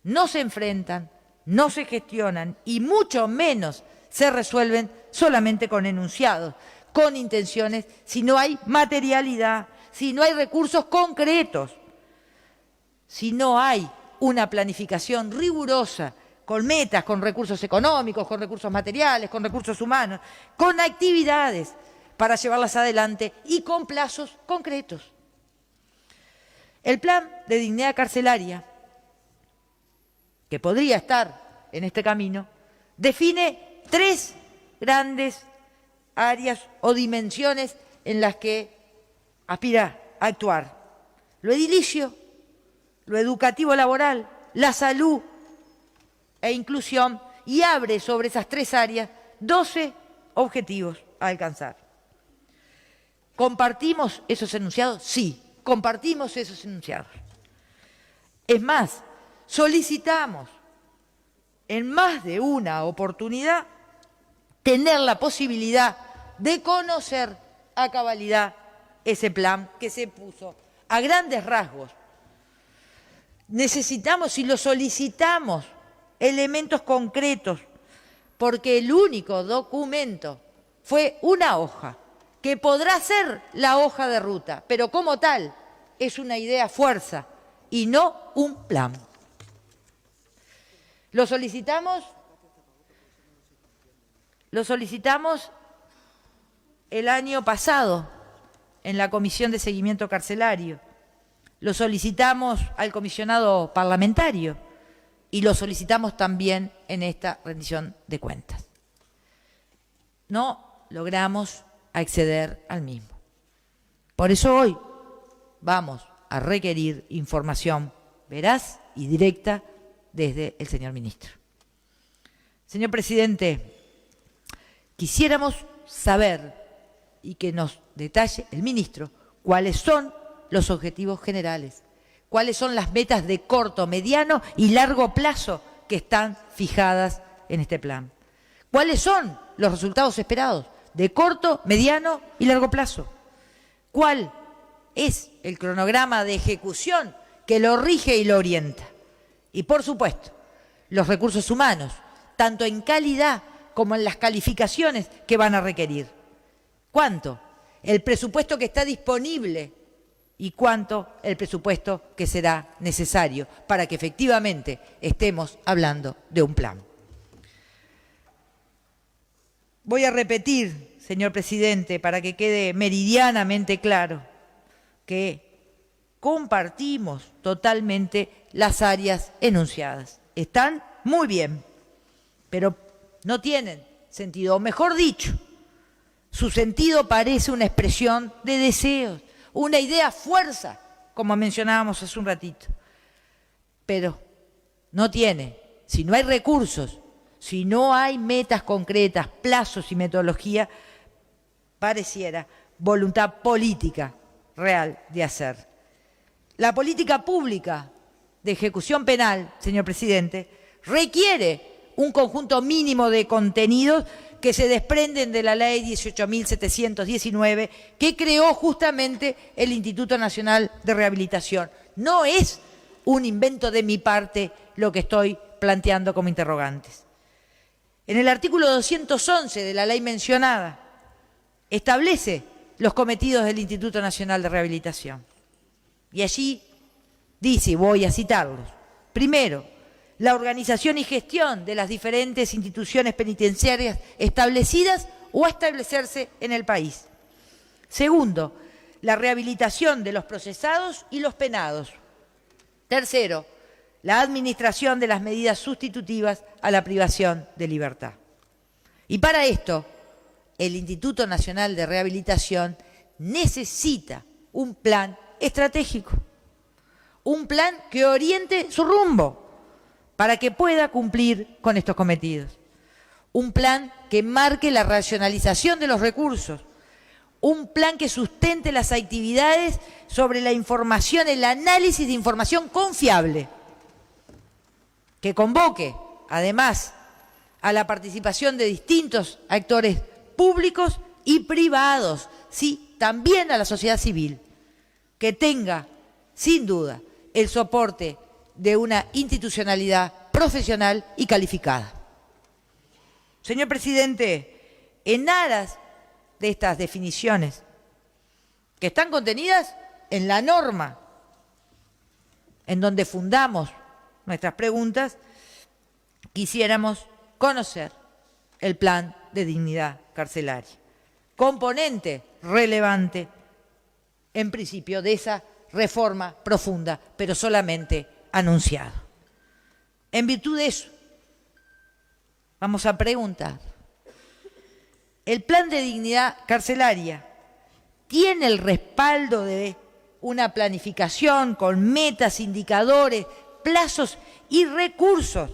no se enfrentan, no se gestionan y mucho menos se resuelven solamente con enunciados, con intenciones, si no hay materialidad, si no hay recursos concretos, si no hay una planificación rigurosa, con metas, con recursos económicos, con recursos materiales, con recursos humanos, con actividades para llevarlas adelante y con plazos concretos. El plan de dignidad carcelaria, que podría estar en este camino, define 3 grandes áreas o dimensiones en las que aspira a actuar: lo edilicio, lo educativo laboral, la salud e inclusión, y abre sobre esas 3 áreas 12 objetivos a alcanzar. ¿Compartimos esos enunciados? Sí, compartimos esos enunciados. Es más, solicitamos en más de una oportunidad tener la posibilidad de conocer a cabalidad ese plan que se puso a grandes rasgos. Necesitamos y lo solicitamos elementos concretos, porque el único documento fue una hoja, que podrá ser la hoja de ruta, pero como tal es una idea fuerza y no un plan. Lo solicitamos el año pasado en la Comisión de Seguimiento Carcelario, lo solicitamos al comisionado parlamentario y lo solicitamos también en esta rendición de cuentas. No logramos acceder al mismo. Por eso hoy vamos a requerir información veraz y directa desde el señor ministro. Señor presidente, quisiéramos saber y que nos detalle el ministro cuáles son los objetivos generales, cuáles son las metas de corto, mediano y largo plazo que están fijadas en este plan, cuáles son los resultados esperados de corto, mediano y largo plazo, cuál es el cronograma de ejecución que lo rige y lo orienta, y por supuesto los recursos humanos, tanto en calidad como en las calificaciones que van a requerir. ¿Cuánto? El presupuesto que está disponible y cuánto el presupuesto que será necesario para que efectivamente estemos hablando de un plan. Voy a repetir, señor presidente, para que quede meridianamente claro que compartimos totalmente las áreas enunciadas. Están muy bien, pero no tienen sentido, o mejor dicho, su sentido parece una expresión de deseos, una idea fuerza, como mencionábamos hace un ratito, pero no tiene, si no hay recursos, si no hay metas concretas, plazos y metodología, pareciera voluntad política real de hacer. La política pública de ejecución penal, señor presidente, requiere un conjunto mínimo de contenidos que se desprenden de la ley 18.719 que creó justamente el Instituto Nacional de Rehabilitación. No es un invento de mi parte lo que estoy planteando como interrogantes. En el artículo 211 de la ley mencionada, establece los cometidos del Instituto Nacional de Rehabilitación. Y allí dice, y voy a citarlos, primero, la organización y gestión de las diferentes instituciones penitenciarias establecidas o a establecerse en el país. Segundo, la rehabilitación de los procesados y los penados. Tercero, la administración de las medidas sustitutivas a la privación de libertad. Y para esto, el Instituto Nacional de Rehabilitación necesita un plan estratégico, un plan que oriente su rumbo para que pueda cumplir con estos cometidos, un plan que marque la racionalización de los recursos, un plan que sustente las actividades sobre la información, el análisis de información confiable, que convoque, además, a la participación de distintos actores públicos y privados, sí, también a la sociedad civil, que tenga, sin duda, el soporte de una institucionalidad profesional y calificada. Señor presidente, en aras de estas definiciones, que están contenidas en la norma en donde fundamos nuestras preguntas, quisiéramos conocer el plan de dignidad carcelaria, componente relevante, en principio, de esa reforma profunda, pero solamente anunciado. En virtud de eso, vamos a preguntar, ¿el plan de dignidad carcelaria tiene el respaldo de una planificación con metas, indicadores, plazos y recursos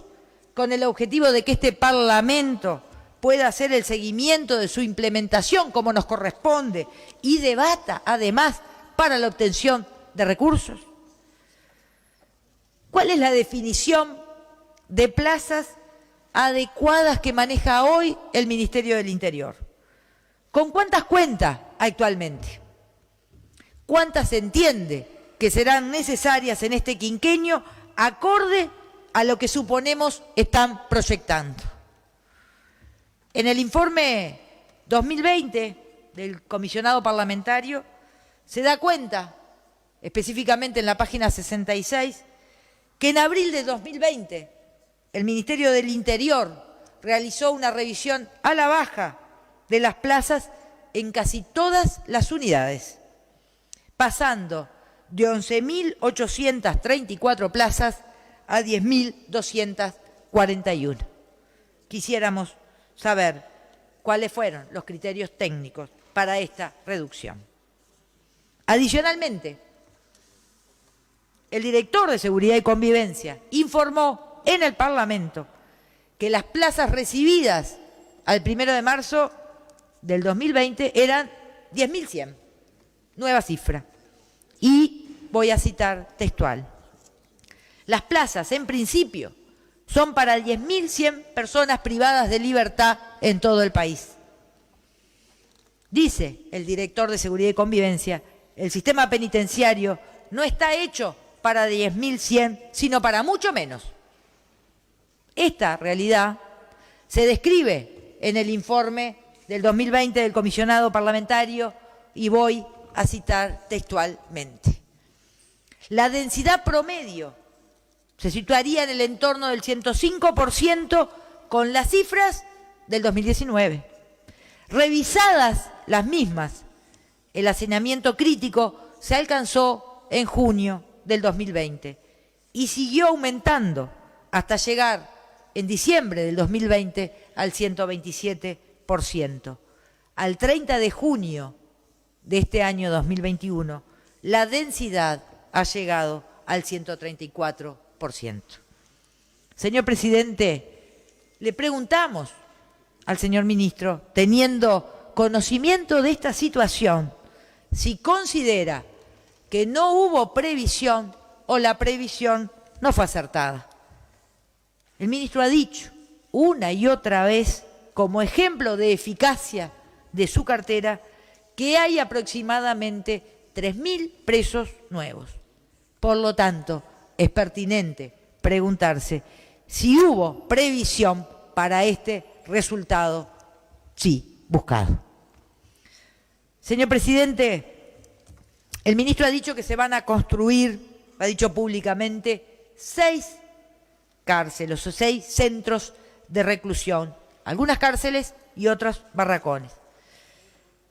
con el objetivo de que este Parlamento pueda hacer el seguimiento de su implementación como nos corresponde y debata, además, para la obtención de recursos? ¿Cuál es la definición de plazas adecuadas que maneja hoy el Ministerio del Interior? ¿Con cuántas cuenta actualmente? ¿Cuántas se entiende que serán necesarias en este quinquenio acorde a lo que suponemos están proyectando? En el informe 2020 del comisionado parlamentario se da cuenta, específicamente en la página 66, que en abril de 2020 el Ministerio del Interior realizó una revisión a la baja de las plazas en casi todas las unidades, pasando de 11.834 plazas a 10.241. Quisiéramos saber cuáles fueron los criterios técnicos para esta reducción. Adicionalmente, el director de Seguridad y Convivencia informó en el Parlamento que las plazas recibidas al 1 de marzo del 2020 eran 10.100, nueva cifra. Y voy a citar textual. Las plazas, en principio, son para 10.100 personas privadas de libertad en todo el país. Dice el director de Seguridad y Convivencia, el sistema penitenciario no está hecho para 10.100, sino para mucho menos. Esta realidad se describe en el informe del 2020 del comisionado parlamentario y voy a citar textualmente. La densidad promedio se situaría en el entorno del 105% con las cifras del 2019. Revisadas las mismas, el hacinamiento crítico se alcanzó en junio del 2020 y siguió aumentando hasta llegar en diciembre del 2020 al 127%. Al 30 de junio de este año 2021, la densidad ha llegado al 134%. Señor presidente, le preguntamos al señor ministro, teniendo conocimiento de esta situación, si considera que no hubo previsión o la previsión no fue acertada. El ministro ha dicho una y otra vez, como ejemplo de eficacia de su cartera, que hay aproximadamente 3.000 presos nuevos. Por lo tanto, es pertinente preguntarse si hubo previsión para este resultado, sí, buscado. Señor presidente, el ministro ha dicho que se van a construir, ha dicho públicamente, 6 cárceles o 6 centros de reclusión, algunas cárceles y otros barracones.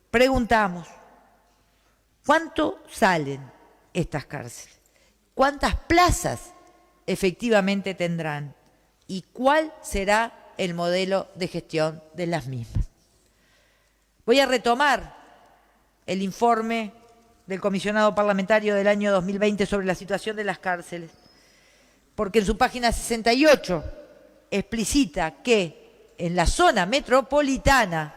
Preguntamos, ¿cuánto salen estas cárceles? ¿Cuántas plazas efectivamente tendrán? ¿Y cuál será el modelo de gestión de las mismas? Voy a retomar el informe del comisionado parlamentario del año 2020 sobre la situación de las cárceles, porque en su página 68 explicita que en la zona metropolitana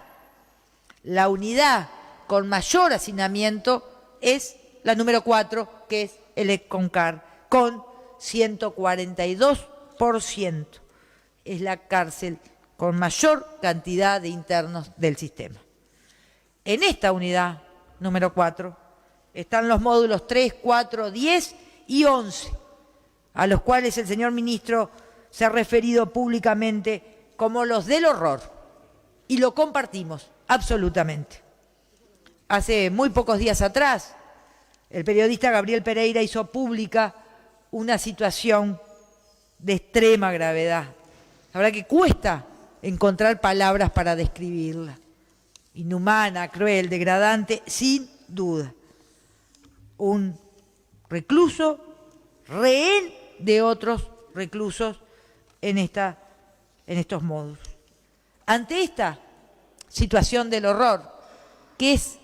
la unidad con mayor hacinamiento es la número 4, que es el ExConcar, con 142%. Es la cárcel con mayor cantidad de internos del sistema. En esta unidad número 4 están los módulos 3, 4, 10 y 11, a los cuales el señor ministro se ha referido públicamente como los del horror, y lo compartimos absolutamente. Hace muy pocos días atrás, el periodista Gabriel Pereira hizo pública una situación de extrema gravedad. La verdad que cuesta encontrar palabras para describirla. Inhumana, cruel, degradante, sin duda. Un recluso, rehén de otros reclusos en estos módulos. Ante esta situación del horror, que es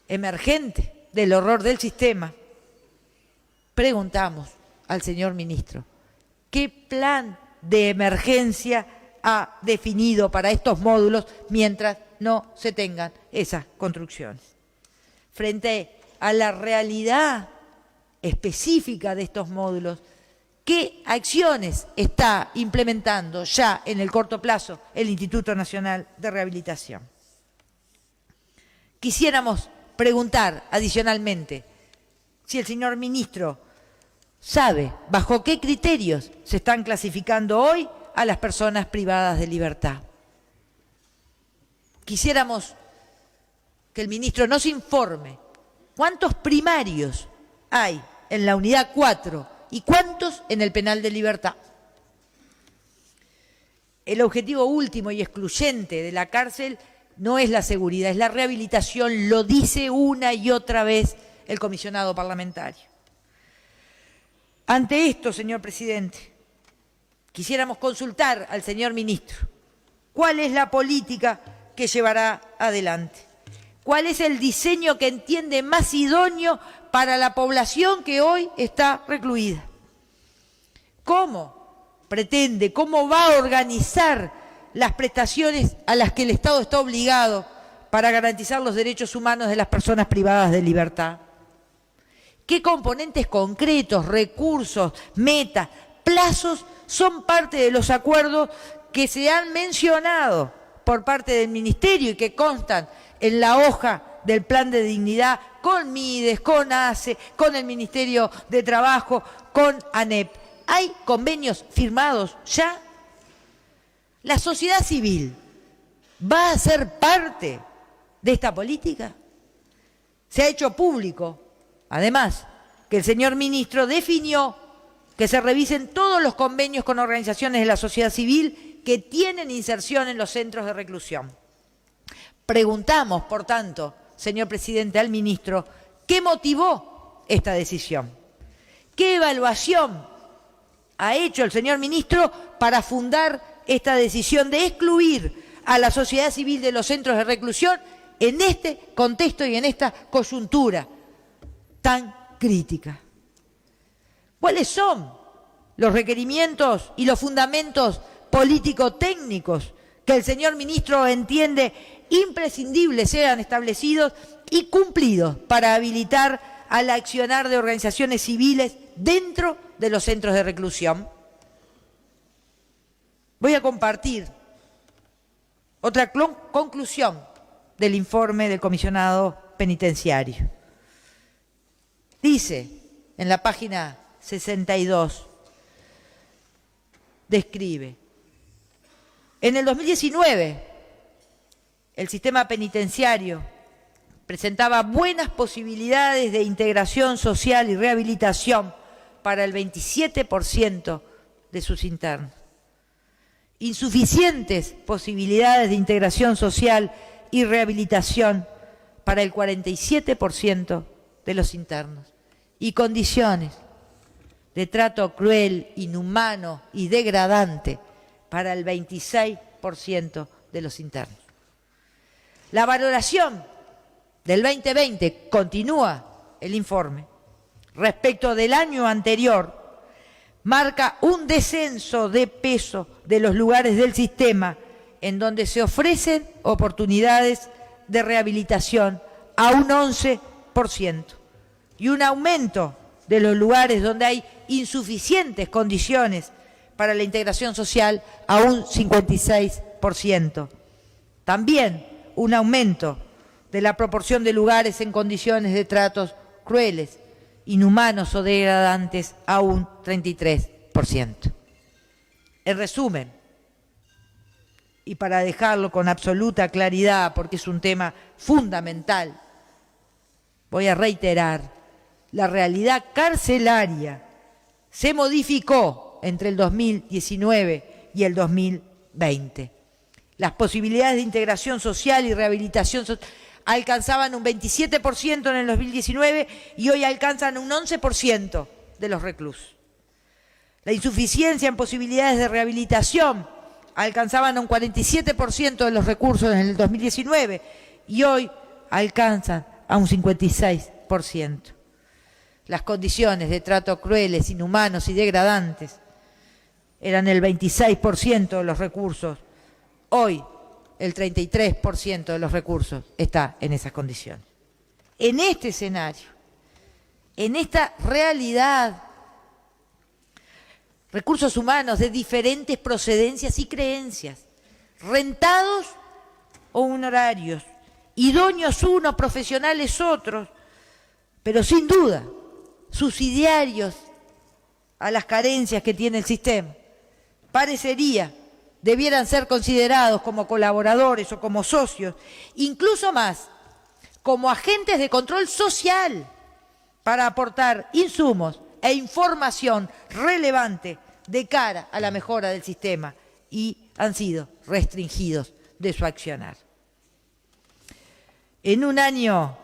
emergente del horror del sistema, preguntamos al señor ministro, ¿qué plan de emergencia ha definido para estos módulos mientras no se tengan esas construcciones? Frente a la realidad específica de estos módulos, ¿qué acciones está implementando ya en el corto plazo el Instituto Nacional de Rehabilitación? Quisiéramos preguntar adicionalmente si el señor ministro sabe bajo qué criterios se están clasificando hoy a las personas privadas de libertad. Quisiéramos que el ministro nos informe cuántos primarios hay en la unidad 4 y cuántos en el penal de libertad. El objetivo último y excluyente de la cárcel no es la seguridad, es la rehabilitación, lo dice una y otra vez el comisionado parlamentario. Ante esto, señor presidente, quisiéramos consultar al señor ministro cuál es la política que llevará adelante, cuál es el diseño que entiende más idóneo para la población que hoy está recluida. ¿Cómo pretende, cómo va a organizar las prestaciones a las que el Estado está obligado para garantizar los derechos humanos de las personas privadas de libertad? ¿Qué componentes concretos, recursos, metas, plazos son parte de los acuerdos que se han mencionado por parte del Ministerio y que constan en la hoja del Plan de Dignidad con Mides, con ACE, con el Ministerio de Trabajo, con ANEP? ¿Hay convenios firmados ya? ¿La sociedad civil va a ser parte de esta política? Se ha hecho público, además, que el señor ministro definió que se revisen todos los convenios con organizaciones de la sociedad civil que tienen inserción en los centros de reclusión. Preguntamos, por tanto, señor presidente, al ministro, ¿qué motivó esta decisión? ¿Qué evaluación ha hecho el señor ministro para fundar esta decisión de excluir a la sociedad civil de los centros de reclusión en este contexto y en esta coyuntura tan crítica? ¿Cuáles son los requerimientos y los fundamentos político-técnicos que el señor ministro entiende imprescindibles sean establecidos y cumplidos para habilitar al accionar de organizaciones civiles dentro de los centros de reclusión? Voy a compartir otra conclusión del informe del comisionado penitenciario. Dice en la página 62 describe: en el 2019, el sistema penitenciario presentaba buenas posibilidades de integración social y rehabilitación para el 27% de sus internos. Insuficientes posibilidades de integración social y rehabilitación para el 47% de los internos. Y condiciones de trato cruel, inhumano y degradante para el 26% de los internos. La valoración del 2020, continúa el informe, respecto del año anterior, marca un descenso de peso de los lugares del sistema en donde se ofrecen oportunidades de rehabilitación a un 11% y un aumento de los lugares donde hay insuficientes condiciones para la integración social a un 56%. También un aumento de la proporción de lugares en condiciones de tratos crueles, inhumanos o degradantes a un 33%. En resumen, y para dejarlo con absoluta claridad, porque es un tema fundamental, voy a reiterar: la realidad carcelaria se modificó entre el 2019 y el 2020. Las posibilidades de integración social y rehabilitación alcanzaban un 27% en el 2019 y hoy alcanzan un 11% de los reclusos. La insuficiencia en posibilidades de rehabilitación alcanzaban un 47% de los recursos en el 2019 y hoy alcanzan a un 56%. Las condiciones de trato crueles, inhumanos y degradantes eran el 26% de los recursos. Hoy el 33% de los recursos está en esas condiciones. En este escenario, en esta realidad, recursos humanos de diferentes procedencias y creencias, rentados o honorarios, idóneos unos, profesionales otros, pero sin duda subsidiarios a las carencias que tiene el sistema, parecería debieran ser considerados como colaboradores o como socios, incluso más, como agentes de control social para aportar insumos e información relevante de cara a la mejora del sistema, y han sido restringidos de su accionar. En un año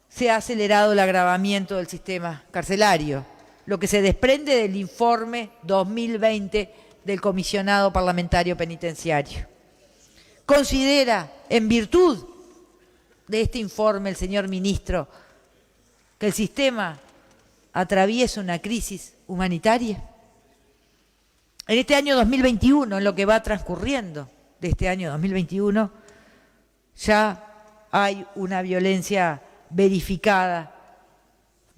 se ha acelerado el agravamiento del sistema carcelario, lo que se desprende del informe 2020 del Comisionado Parlamentario Penitenciario. ¿Considera, en virtud de este informe, el señor ministro, que el sistema atraviesa una crisis humanitaria? En este año 2021, en lo que va transcurriendo de este año 2021, ya hay una violencia verificada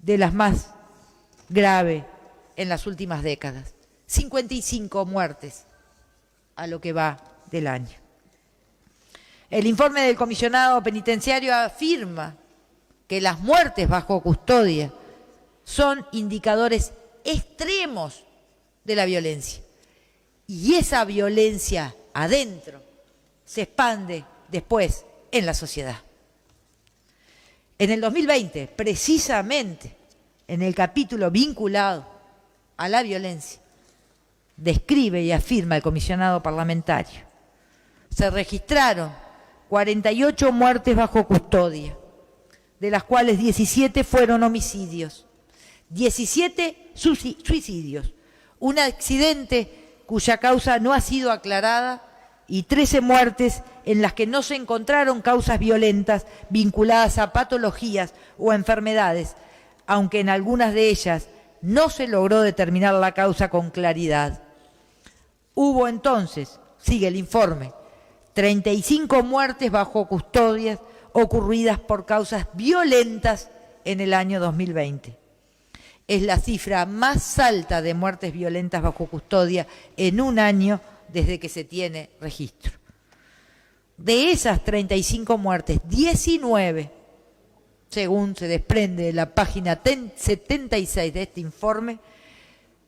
de las más graves en las últimas décadas. 55 muertes a lo que va del año. El informe del comisionado penitenciario afirma que las muertes bajo custodia son indicadores extremos de la violencia. Y esa violencia adentro se expande después en la sociedad. En el 2020, precisamente en el capítulo vinculado a la violencia, describe y afirma el comisionado parlamentario: se registraron 48 muertes bajo custodia, de las cuales 17 fueron homicidios, 17 suicidios, un accidente cuya causa no ha sido aclarada y 13 muertes en las que no se encontraron causas violentas vinculadas a patologías o a enfermedades, aunque en algunas de ellas no se logró determinar la causa con claridad. Hubo entonces, sigue el informe, 35 muertes bajo custodias ocurridas por causas violentas en el año 2020. Es la cifra más alta de muertes violentas bajo custodia en un año desde que se tiene registro. De esas 35 muertes, 19 según se desprende de la página 76 de este informe,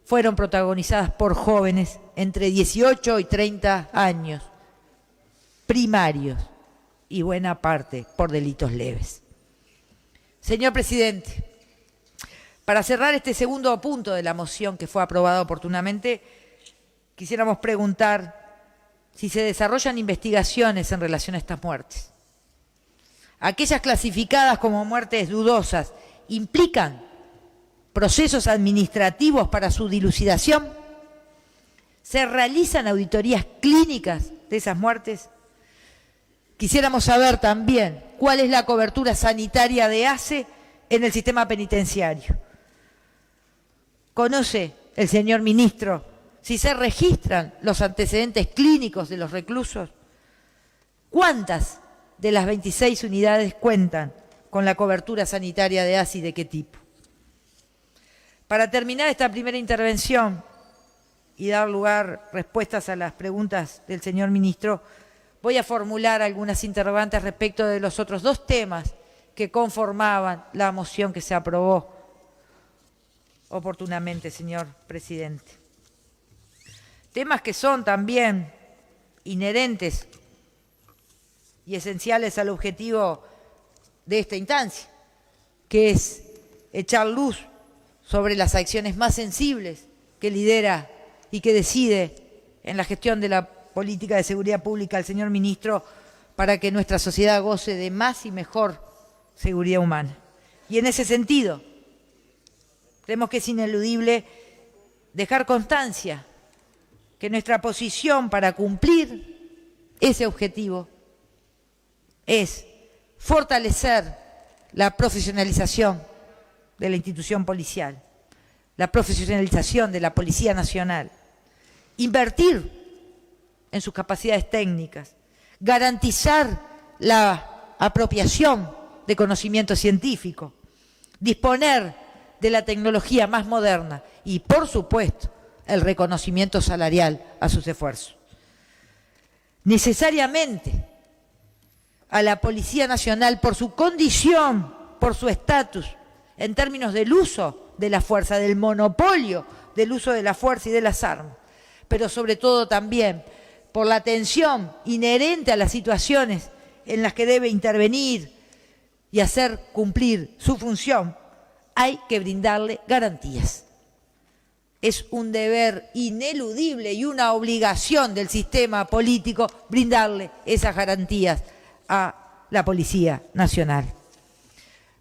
fueron protagonizadas por jóvenes entre 18 y 30 años, primarios, y buena parte por delitos leves. Señor presidente, para cerrar este segundo punto de la moción que fue aprobada oportunamente, quisiéramos preguntar si se desarrollan investigaciones en relación a estas muertes. Aquellas clasificadas como muertes dudosas, ¿implican procesos administrativos para su dilucidación? ¿Se realizan auditorías clínicas de esas muertes? Quisiéramos saber también cuál es la cobertura sanitaria de ACE en el sistema penitenciario. ¿Conoce el señor ministro si se registran los antecedentes clínicos de los reclusos? ¿Cuántas de las 26 unidades cuentan con la cobertura sanitaria de ACE y de qué tipo? Para terminar esta primera intervención y dar lugar respuestas a las preguntas del señor ministro, voy a formular algunas interrogantes respecto de los otros dos temas que conformaban la moción que se aprobó oportunamente, señor presidente. Temas que son también inherentes y esenciales al objetivo de esta instancia, que es echar luz sobre las acciones más sensibles que lidera y que decide en la gestión de la política de seguridad pública el señor ministro para que nuestra sociedad goce de más y mejor seguridad humana. Y en ese sentido, creemos que es ineludible dejar constancia que nuestra posición para cumplir ese objetivo es fortalecer la profesionalización de la institución policial, la profesionalización de la Policía Nacional, invertir en sus capacidades técnicas, garantizar la apropiación de conocimiento científico, disponer de la tecnología más moderna y, por supuesto, el reconocimiento salarial a sus esfuerzos. Necesariamente, a la Policía Nacional, por su condición, por su estatus, en términos del uso de la fuerza, del monopolio del uso de la fuerza y de las armas, pero sobre todo también por la atención inherente a las situaciones en las que debe intervenir y hacer cumplir su función, hay que brindarle garantías. Es un deber ineludible y una obligación del sistema político brindarle esas garantías a la Policía Nacional.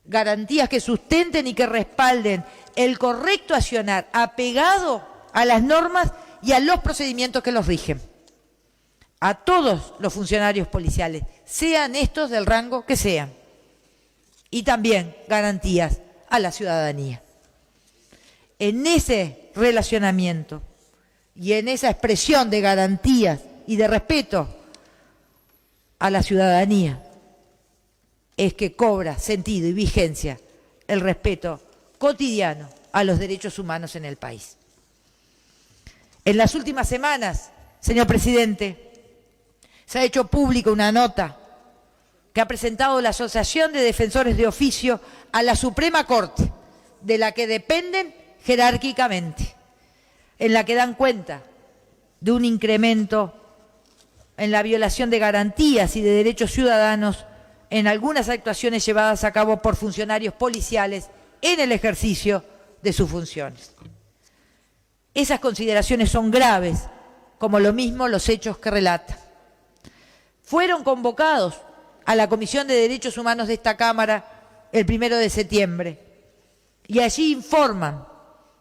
Garantías que sustenten y que respalden el correcto accionar apegado a las normas y a los procedimientos que los rigen. A todos los funcionarios policiales, sean estos del rango que sean. Y también garantías a la ciudadanía. En ese relacionamiento y en esa expresión de garantías y de respeto a la ciudadanía es que cobra sentido y vigencia el respeto cotidiano a los derechos humanos en el país. En las últimas semanas, señor presidente, se ha hecho pública una nota que ha presentado la Asociación de Defensores de Oficio a la Suprema Corte, de la que dependen jerárquicamente, en la que dan cuenta de un incremento en la violación de garantías y de derechos ciudadanos en algunas actuaciones llevadas a cabo por funcionarios policiales en el ejercicio de sus funciones. Esas consideraciones son graves, como lo mismo los hechos que relatan. Fueron convocados a la Comisión de Derechos Humanos de esta Cámara el 1 de septiembre y allí informan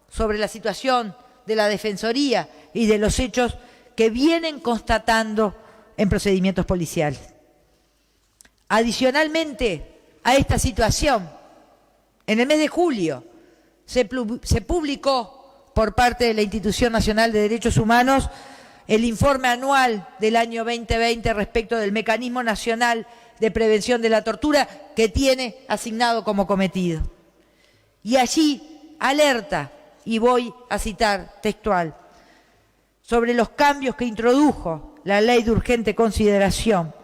sobre la situación de la Defensoría y de los hechos que vienen constatando en procedimientos policiales. Adicionalmente a esta situación, en el mes de julio se publicó por parte de la Institución Nacional de Derechos Humanos el informe anual del año 2020 respecto del Mecanismo Nacional de Prevención de la Tortura que tiene asignado como cometido. Y allí alerta, y voy a citar textual, sobre los cambios que introdujo la Ley de Urgente Consideración,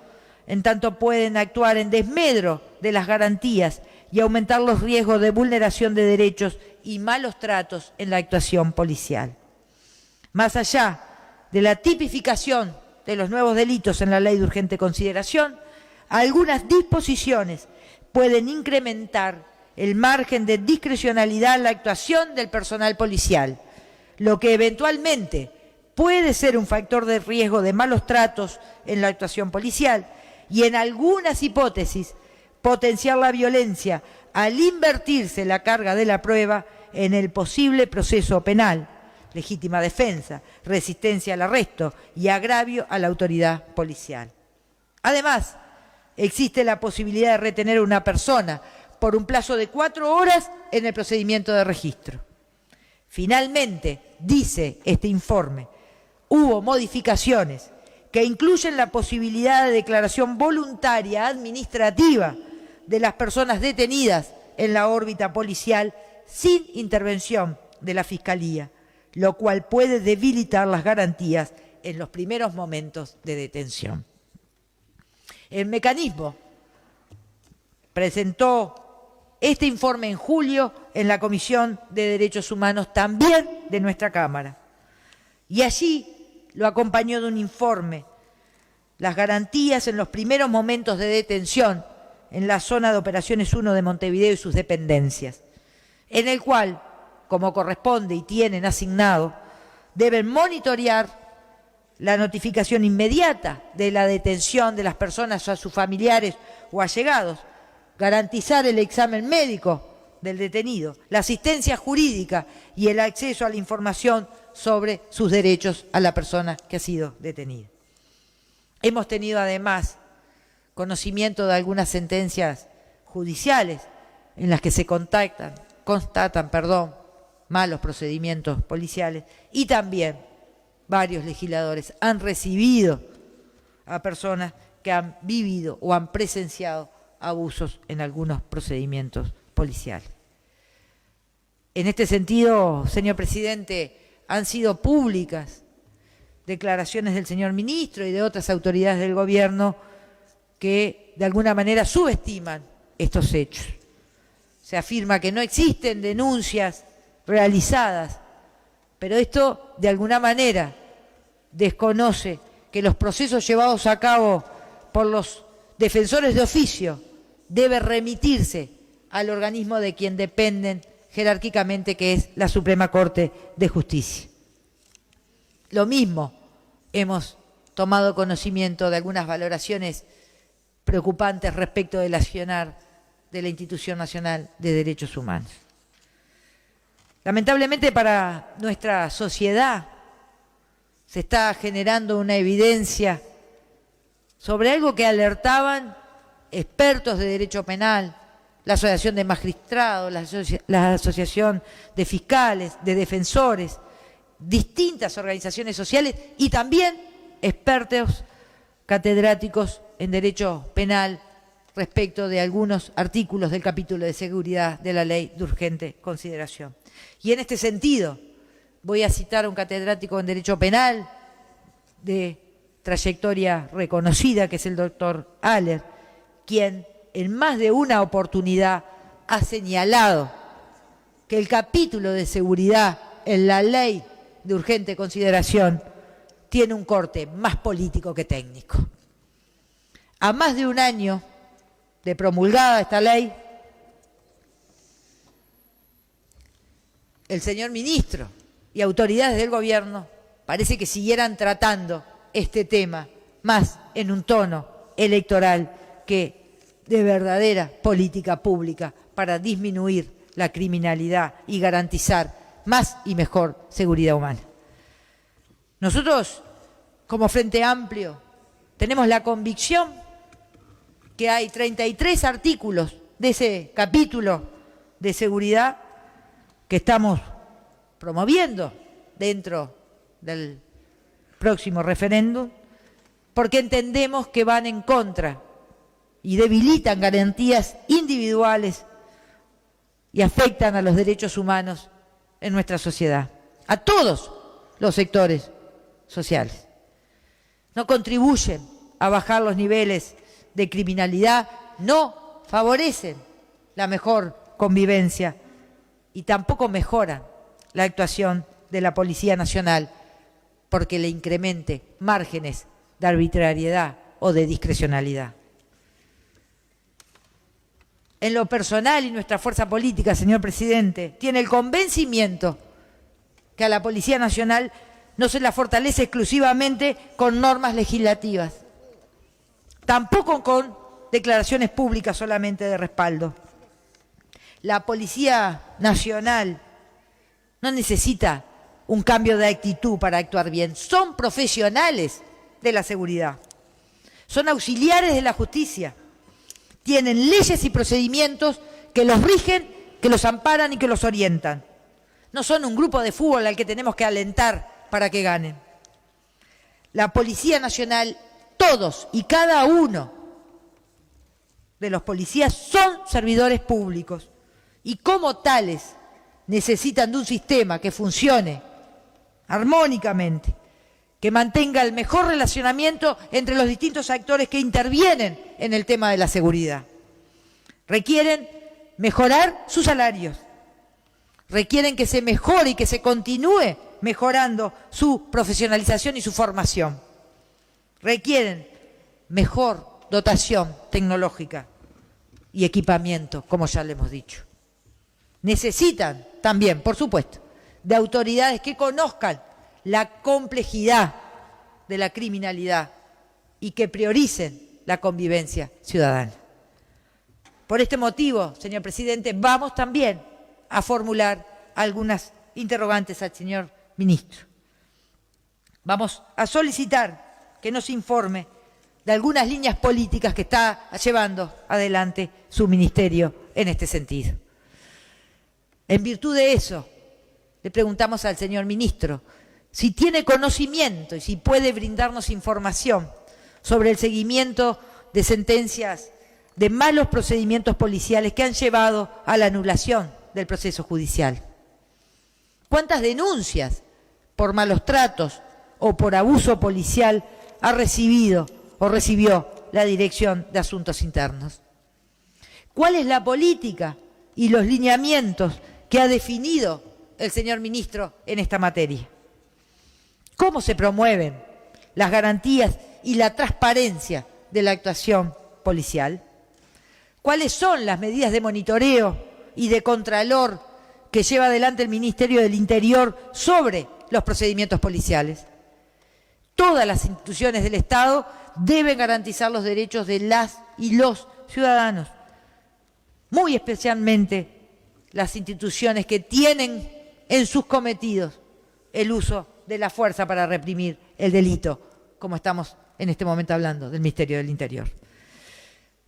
en tanto pueden actuar en desmedro de las garantías y aumentar los riesgos de vulneración de derechos y malos tratos en la actuación policial. Más allá de la tipificación de los nuevos delitos en la ley de urgente consideración, algunas disposiciones pueden incrementar el margen de discrecionalidad en la actuación del personal policial, lo que eventualmente puede ser un factor de riesgo de malos tratos en la actuación policial y en algunas hipótesis potenciar la violencia al invertirse la carga de la prueba en el posible proceso penal, legítima defensa, resistencia al arresto y agravio a la autoridad policial. Además, existe la posibilidad de retener a una persona por un plazo de 4 horas en el procedimiento de registro. Finalmente, dice este informe, hubo modificaciones que incluyen la posibilidad de declaración voluntaria administrativa de las personas detenidas en la órbita policial sin intervención de la Fiscalía, lo cual puede debilitar las garantías en los primeros momentos de detención. El mecanismo presentó este informe en julio en la Comisión de Derechos Humanos también de nuestra Cámara. Y allí lo acompañó de un informe, las garantías en los primeros momentos de detención en la zona de operaciones 1 de Montevideo y sus dependencias, en el cual, como corresponde y tienen asignado, deben monitorear la notificación inmediata de la detención de las personas a sus familiares o allegados, garantizar el examen médico del detenido, la asistencia jurídica y el acceso a la información sobre sus derechos a la persona que ha sido detenida. Hemos tenido además conocimiento de algunas sentencias judiciales en las que se constatan malos procedimientos policiales y también varios legisladores han recibido a personas que han vivido o han presenciado abusos en algunos procedimientos policiales. En este sentido, señor presidente, han sido públicas declaraciones del señor ministro y de otras autoridades del gobierno que de alguna manera subestiman estos hechos. Se afirma que no existen denuncias realizadas, pero esto de alguna manera desconoce que los procesos llevados a cabo por los defensores de oficio deben remitirse al organismo de quien dependen jerárquicamente, que es la Suprema Corte de Justicia. Lo mismo, hemos tomado conocimiento de algunas valoraciones preocupantes respecto del accionar de la Institución Nacional de Derechos Humanos. Lamentablemente para nuestra sociedad se está generando una evidencia sobre algo que alertaban expertos de derecho penal, la Asociación de Magistrados, la Asociación de Fiscales, de Defensores, distintas organizaciones sociales y también expertos catedráticos en derecho penal respecto de algunos artículos del capítulo de seguridad de la Ley de Urgente Consideración. Y en este sentido voy a citar a un catedrático en derecho penal de trayectoria reconocida, que es el doctor Haller, quien en más de una oportunidad ha señalado que el capítulo de seguridad en la Ley de Urgente Consideración tiene un corte más político que técnico. A más de un año de promulgada esta ley, el señor ministro y autoridades del gobierno parece que siguieran tratando este tema más en un tono electoral que de verdadera política pública para disminuir la criminalidad y garantizar más y mejor seguridad humana. Nosotros, como Frente Amplio, tenemos la convicción que hay 33 artículos de ese capítulo de seguridad que estamos promoviendo dentro del próximo referéndum, porque entendemos que van en contra y debilitan garantías individuales y afectan a los derechos humanos en nuestra sociedad, a todos los sectores sociales. No contribuyen a bajar los niveles de criminalidad, no favorecen la mejor convivencia y tampoco mejoran la actuación de la Policía Nacional porque le incremente márgenes de arbitrariedad o de discrecionalidad. En lo personal y nuestra fuerza política, señor presidente, tiene el convencimiento que a la Policía Nacional no se la fortalece exclusivamente con normas legislativas, tampoco con declaraciones públicas solamente de respaldo. La Policía Nacional no necesita un cambio de actitud para actuar bien. Son profesionales de la seguridad, son auxiliares de la justicia, tienen leyes y procedimientos que los rigen, que los amparan y que los orientan. No son un grupo de fútbol al que tenemos que alentar para que ganen. La Policía Nacional, todos y cada uno de los policías son servidores públicos y como tales necesitan de un sistema que funcione armónicamente, que mantenga el mejor relacionamiento entre los distintos actores que intervienen en el tema de la seguridad. Requieren mejorar sus salarios, requieren que se mejore y que se continúe mejorando su profesionalización y su formación. Requieren mejor dotación tecnológica y equipamiento, como ya le hemos dicho. Necesitan también, por supuesto, de autoridades que conozcan la complejidad de la criminalidad y que prioricen la convivencia ciudadana. Por este motivo, señor presidente, vamos también a formular algunas interrogantes al señor ministro. Vamos a solicitar que nos informe de algunas líneas políticas que está llevando adelante su ministerio en este sentido. En virtud de eso, le preguntamos al señor ministro si tiene conocimiento y si puede brindarnos información sobre el seguimiento de sentencias de malos procedimientos policiales que han llevado a la anulación del proceso judicial. ¿Cuántas denuncias por malos tratos o por abuso policial ha recibido o recibió la Dirección de Asuntos Internos? ¿Cuál es la política y los lineamientos que ha definido el señor ministro en esta materia? ¿Cómo se promueven las garantías y la transparencia de la actuación policial? ¿Cuáles son las medidas de monitoreo y de contralor que lleva adelante el Ministerio del Interior sobre los procedimientos policiales? Todas las instituciones del Estado deben garantizar los derechos de las y los ciudadanos, muy especialmente las instituciones que tienen en sus cometidos el uso de la fuerza para reprimir el delito, como estamos en este momento hablando del Ministerio del Interior.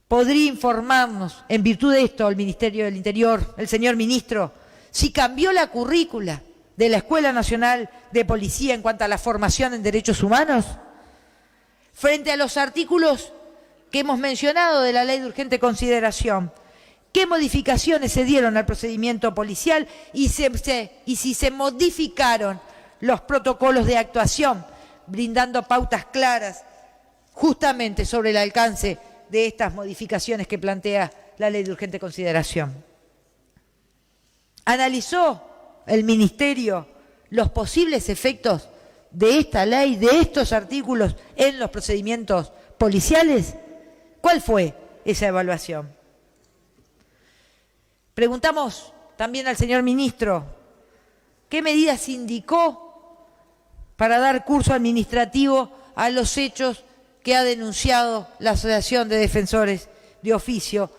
¿Podría informarnos, en virtud de esto, el Ministerio del Interior, el señor ministro, si cambió la currícula de la Escuela Nacional de Policía en cuanto a la formación en derechos humanos? Frente a los artículos que hemos mencionado de la Ley de Urgente Consideración, ¿qué modificaciones se dieron al procedimiento policial y si se modificaron los protocolos de actuación, brindando pautas claras justamente sobre el alcance de estas modificaciones que plantea la Ley de Urgente Consideración? ¿Analizó el Ministerio los posibles efectos de esta ley, de estos artículos en los procedimientos policiales? ¿Cuál fue esa evaluación? Preguntamos también al señor ministro qué medidas indicó para dar curso administrativo a los hechos que ha denunciado la Asociación de Defensores de Oficio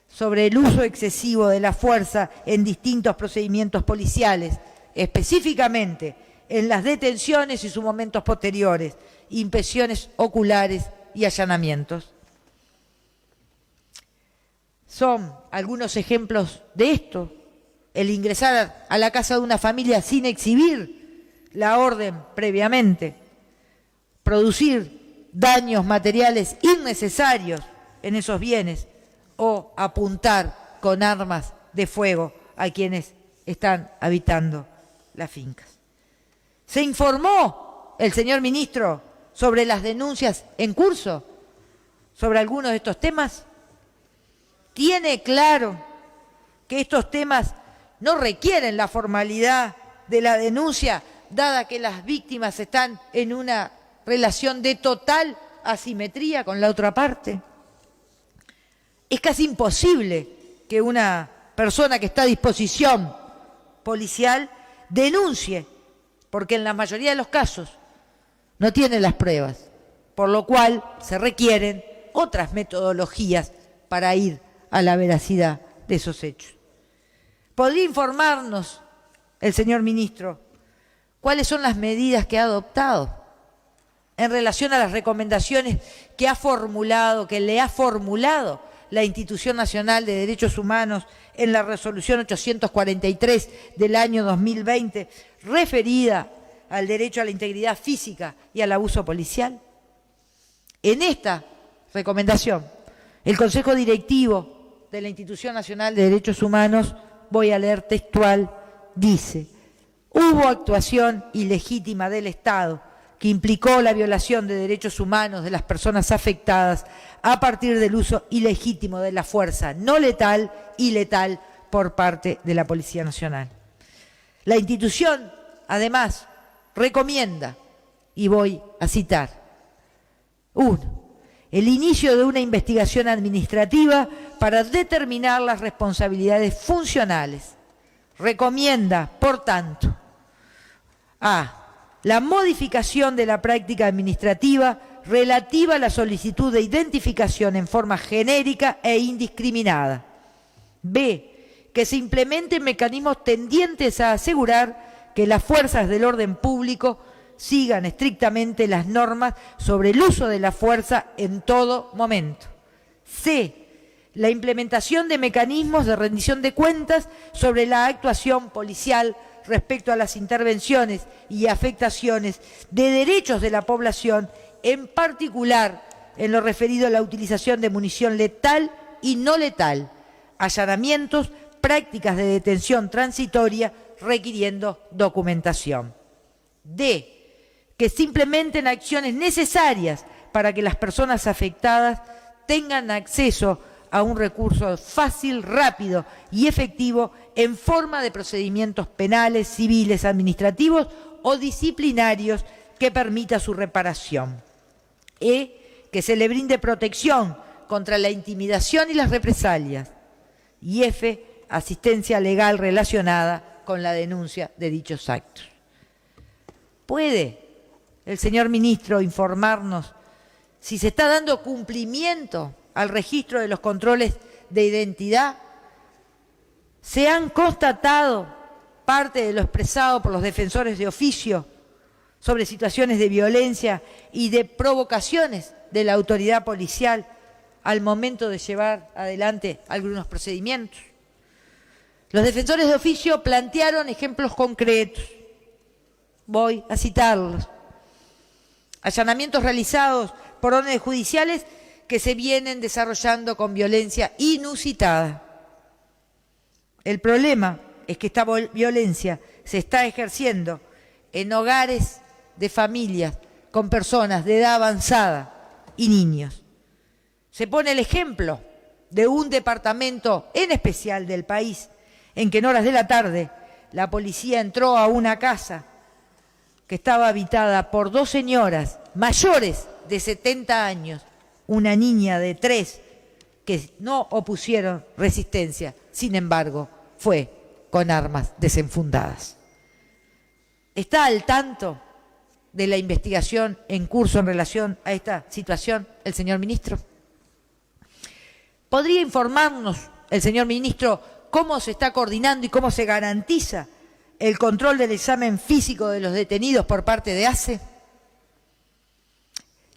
sobre el uso excesivo de la fuerza en distintos procedimientos policiales, específicamente en las detenciones y sus momentos posteriores, inspecciones oculares y allanamientos. Son algunos ejemplos de esto: el ingresar a la casa de una familia sin exhibir la orden previamente, producir daños materiales innecesarios en esos bienes o apuntar con armas de fuego a quienes están habitando las fincas. ¿Se informó el señor ministro sobre las denuncias en curso sobre algunos de estos temas? ¿Tiene claro que estos temas no requieren la formalidad de la denuncia, dada que las víctimas están en una relación de total asimetría con la otra parte? Es casi imposible que una persona que está a disposición policial denuncie, porque en la mayoría de los casos no tiene las pruebas, por lo cual se requieren otras metodologías para ir a la veracidad de esos hechos. ¿Podría informarnos el señor ministro cuáles son las medidas que ha adoptado en relación a las recomendaciones que le ha formulado la Institución Nacional de Derechos Humanos en la resolución 843 del año 2020, referida al derecho a la integridad física y al abuso policial? En esta recomendación, el Consejo Directivo de la Institución Nacional de Derechos Humanos, voy a leer textual, dice: hubo actuación ilegítima del Estado que implicó la violación de derechos humanos de las personas afectadas a partir del uso ilegítimo de la fuerza no letal y letal por parte de la Policía Nacional. La institución, además, recomienda, y voy a citar: 1. El inicio de una investigación administrativa para determinar las responsabilidades funcionales. Recomienda, por tanto, a la modificación de la práctica administrativa relativa a la solicitud de identificación en forma genérica e indiscriminada. B. Que se implementen mecanismos tendientes a asegurar que las fuerzas del orden público sigan estrictamente las normas sobre el uso de la fuerza en todo momento. C. La implementación de mecanismos de rendición de cuentas sobre la actuación policial respecto a las intervenciones y afectaciones de derechos de la población, en particular en lo referido a la utilización de munición letal y no letal, allanamientos, prácticas de detención transitoria requiriendo documentación. D. Que se implementen acciones necesarias para que las personas afectadas tengan acceso a un recurso fácil, rápido y efectivo en forma de procedimientos penales, civiles, administrativos o disciplinarios que permita su reparación. E. Que se le brinde protección contra la intimidación y las represalias. Y F. Asistencia legal relacionada con la denuncia de dichos actos. ¿Puede el señor ministro informarnos si se está dando cumplimiento al registro de los controles de identidad? ¿Se han constatado parte de lo expresado por los defensores de oficio sobre situaciones de violencia y de provocaciones de la autoridad policial al momento de llevar adelante algunos procedimientos? Los defensores de oficio plantearon ejemplos concretos. Voy a citarlos. Allanamientos realizados por órdenes judiciales que se vienen desarrollando con violencia inusitada. El problema es que esta violencia se está ejerciendo en hogares de familias con personas de edad avanzada y niños. Se pone el ejemplo de un departamento en especial del país en que en horas de la tarde la policía entró a una casa que estaba habitada por dos señoras mayores de 70 años, una niña de 3, que no opusieron resistencia, sin embargo, fue con armas desenfundadas. ¿Está al tanto de la investigación en curso en relación a esta situación el señor ministro? ¿Podría informarnos el señor ministro cómo se está coordinando y cómo se garantiza el control del examen físico de los detenidos por parte de ACE?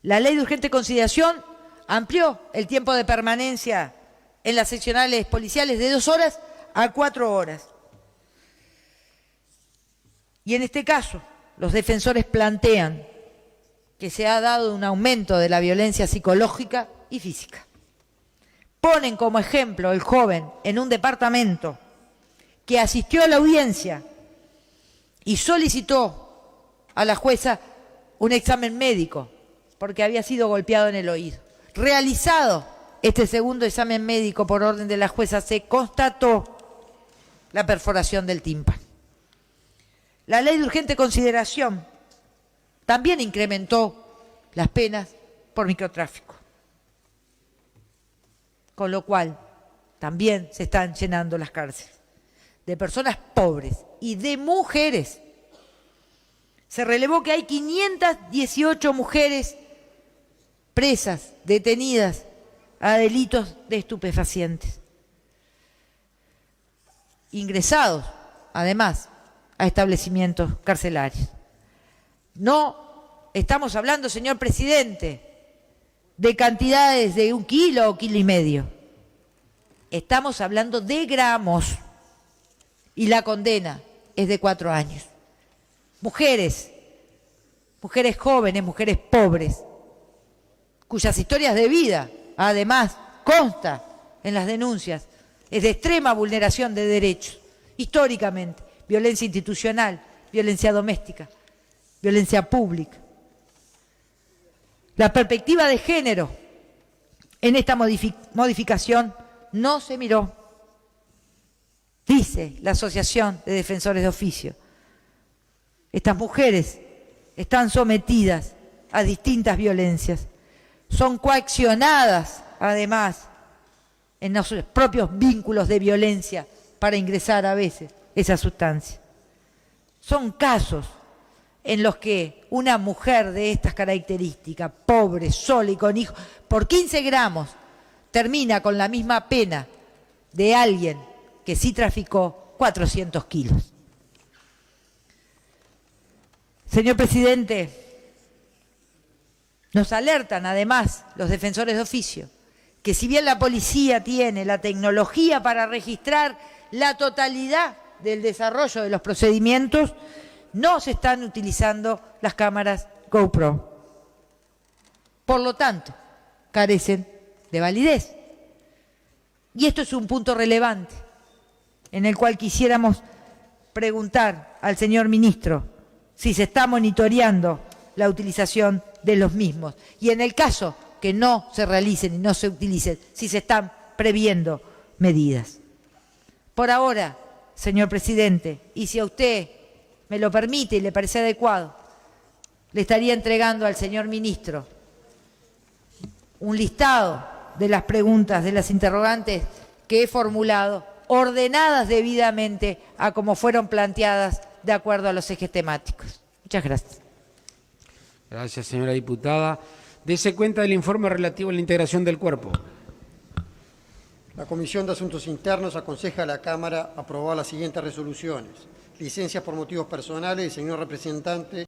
La ley de urgente consideración amplió el tiempo de permanencia en las seccionales policiales de 2 horas a 4 horas. Y en este caso, los defensores plantean que se ha dado un aumento de la violencia psicológica y física. Ponen como ejemplo el joven en un departamento que asistió a la audiencia y solicitó a la jueza un examen médico porque había sido golpeado en el oído. Realizado este segundo examen médico por orden de la jueza, se constató la perforación del tímpano. La ley de urgente consideración también incrementó las penas por microtráfico, con lo cual también se están llenando las cárceles de personas pobres y de mujeres. Se relevó que hay 518 mujeres presas, detenidas a delitos de estupefacientes, ingresados, además, a establecimientos carcelarios. No estamos hablando, señor presidente, de cantidades de 1 kilo o 1,5 kilos. Estamos hablando de gramos y la condena es de 4 años. Mujeres jóvenes, mujeres pobres, cuyas historias de vida, además, consta en las denuncias, es de extrema vulneración de derechos, históricamente, violencia institucional, violencia doméstica, violencia pública. La perspectiva de género en esta modificación no se miró, dice la Asociación de Defensores de Oficio. Estas mujeres están sometidas a distintas violencias, son coaccionadas, además, en los propios vínculos de violencia para ingresar a veces esa sustancia. Son casos en los que una mujer de estas características, pobre, sola y con hijos, por 15 gramos, termina con la misma pena de alguien que sí traficó 400 kilos. Señor presidente, nos alertan además los defensores de oficio que si bien la policía tiene la tecnología para registrar la totalidad del desarrollo de los procedimientos, no se están utilizando las cámaras GoPro. Por lo tanto, carecen de validez. Y esto es un punto relevante en el cual quisiéramos preguntar al señor ministro si se está monitoreando la utilización de los mismos y en el caso que no se realicen y no se utilicen, si se están previendo medidas. Por ahora, señor presidente, y si a usted me lo permite y le parece adecuado, le estaría entregando al señor ministro un listado de las preguntas, de las interrogantes que he formulado, ordenadas debidamente a como fueron planteadas de acuerdo a los ejes temáticos. Muchas gracias. Gracias, señora diputada. Dese cuenta del informe relativo a la integración del cuerpo. La Comisión de Asuntos Internos aconseja a la Cámara aprobar las siguientes resoluciones. Licencias por motivos personales del señor representante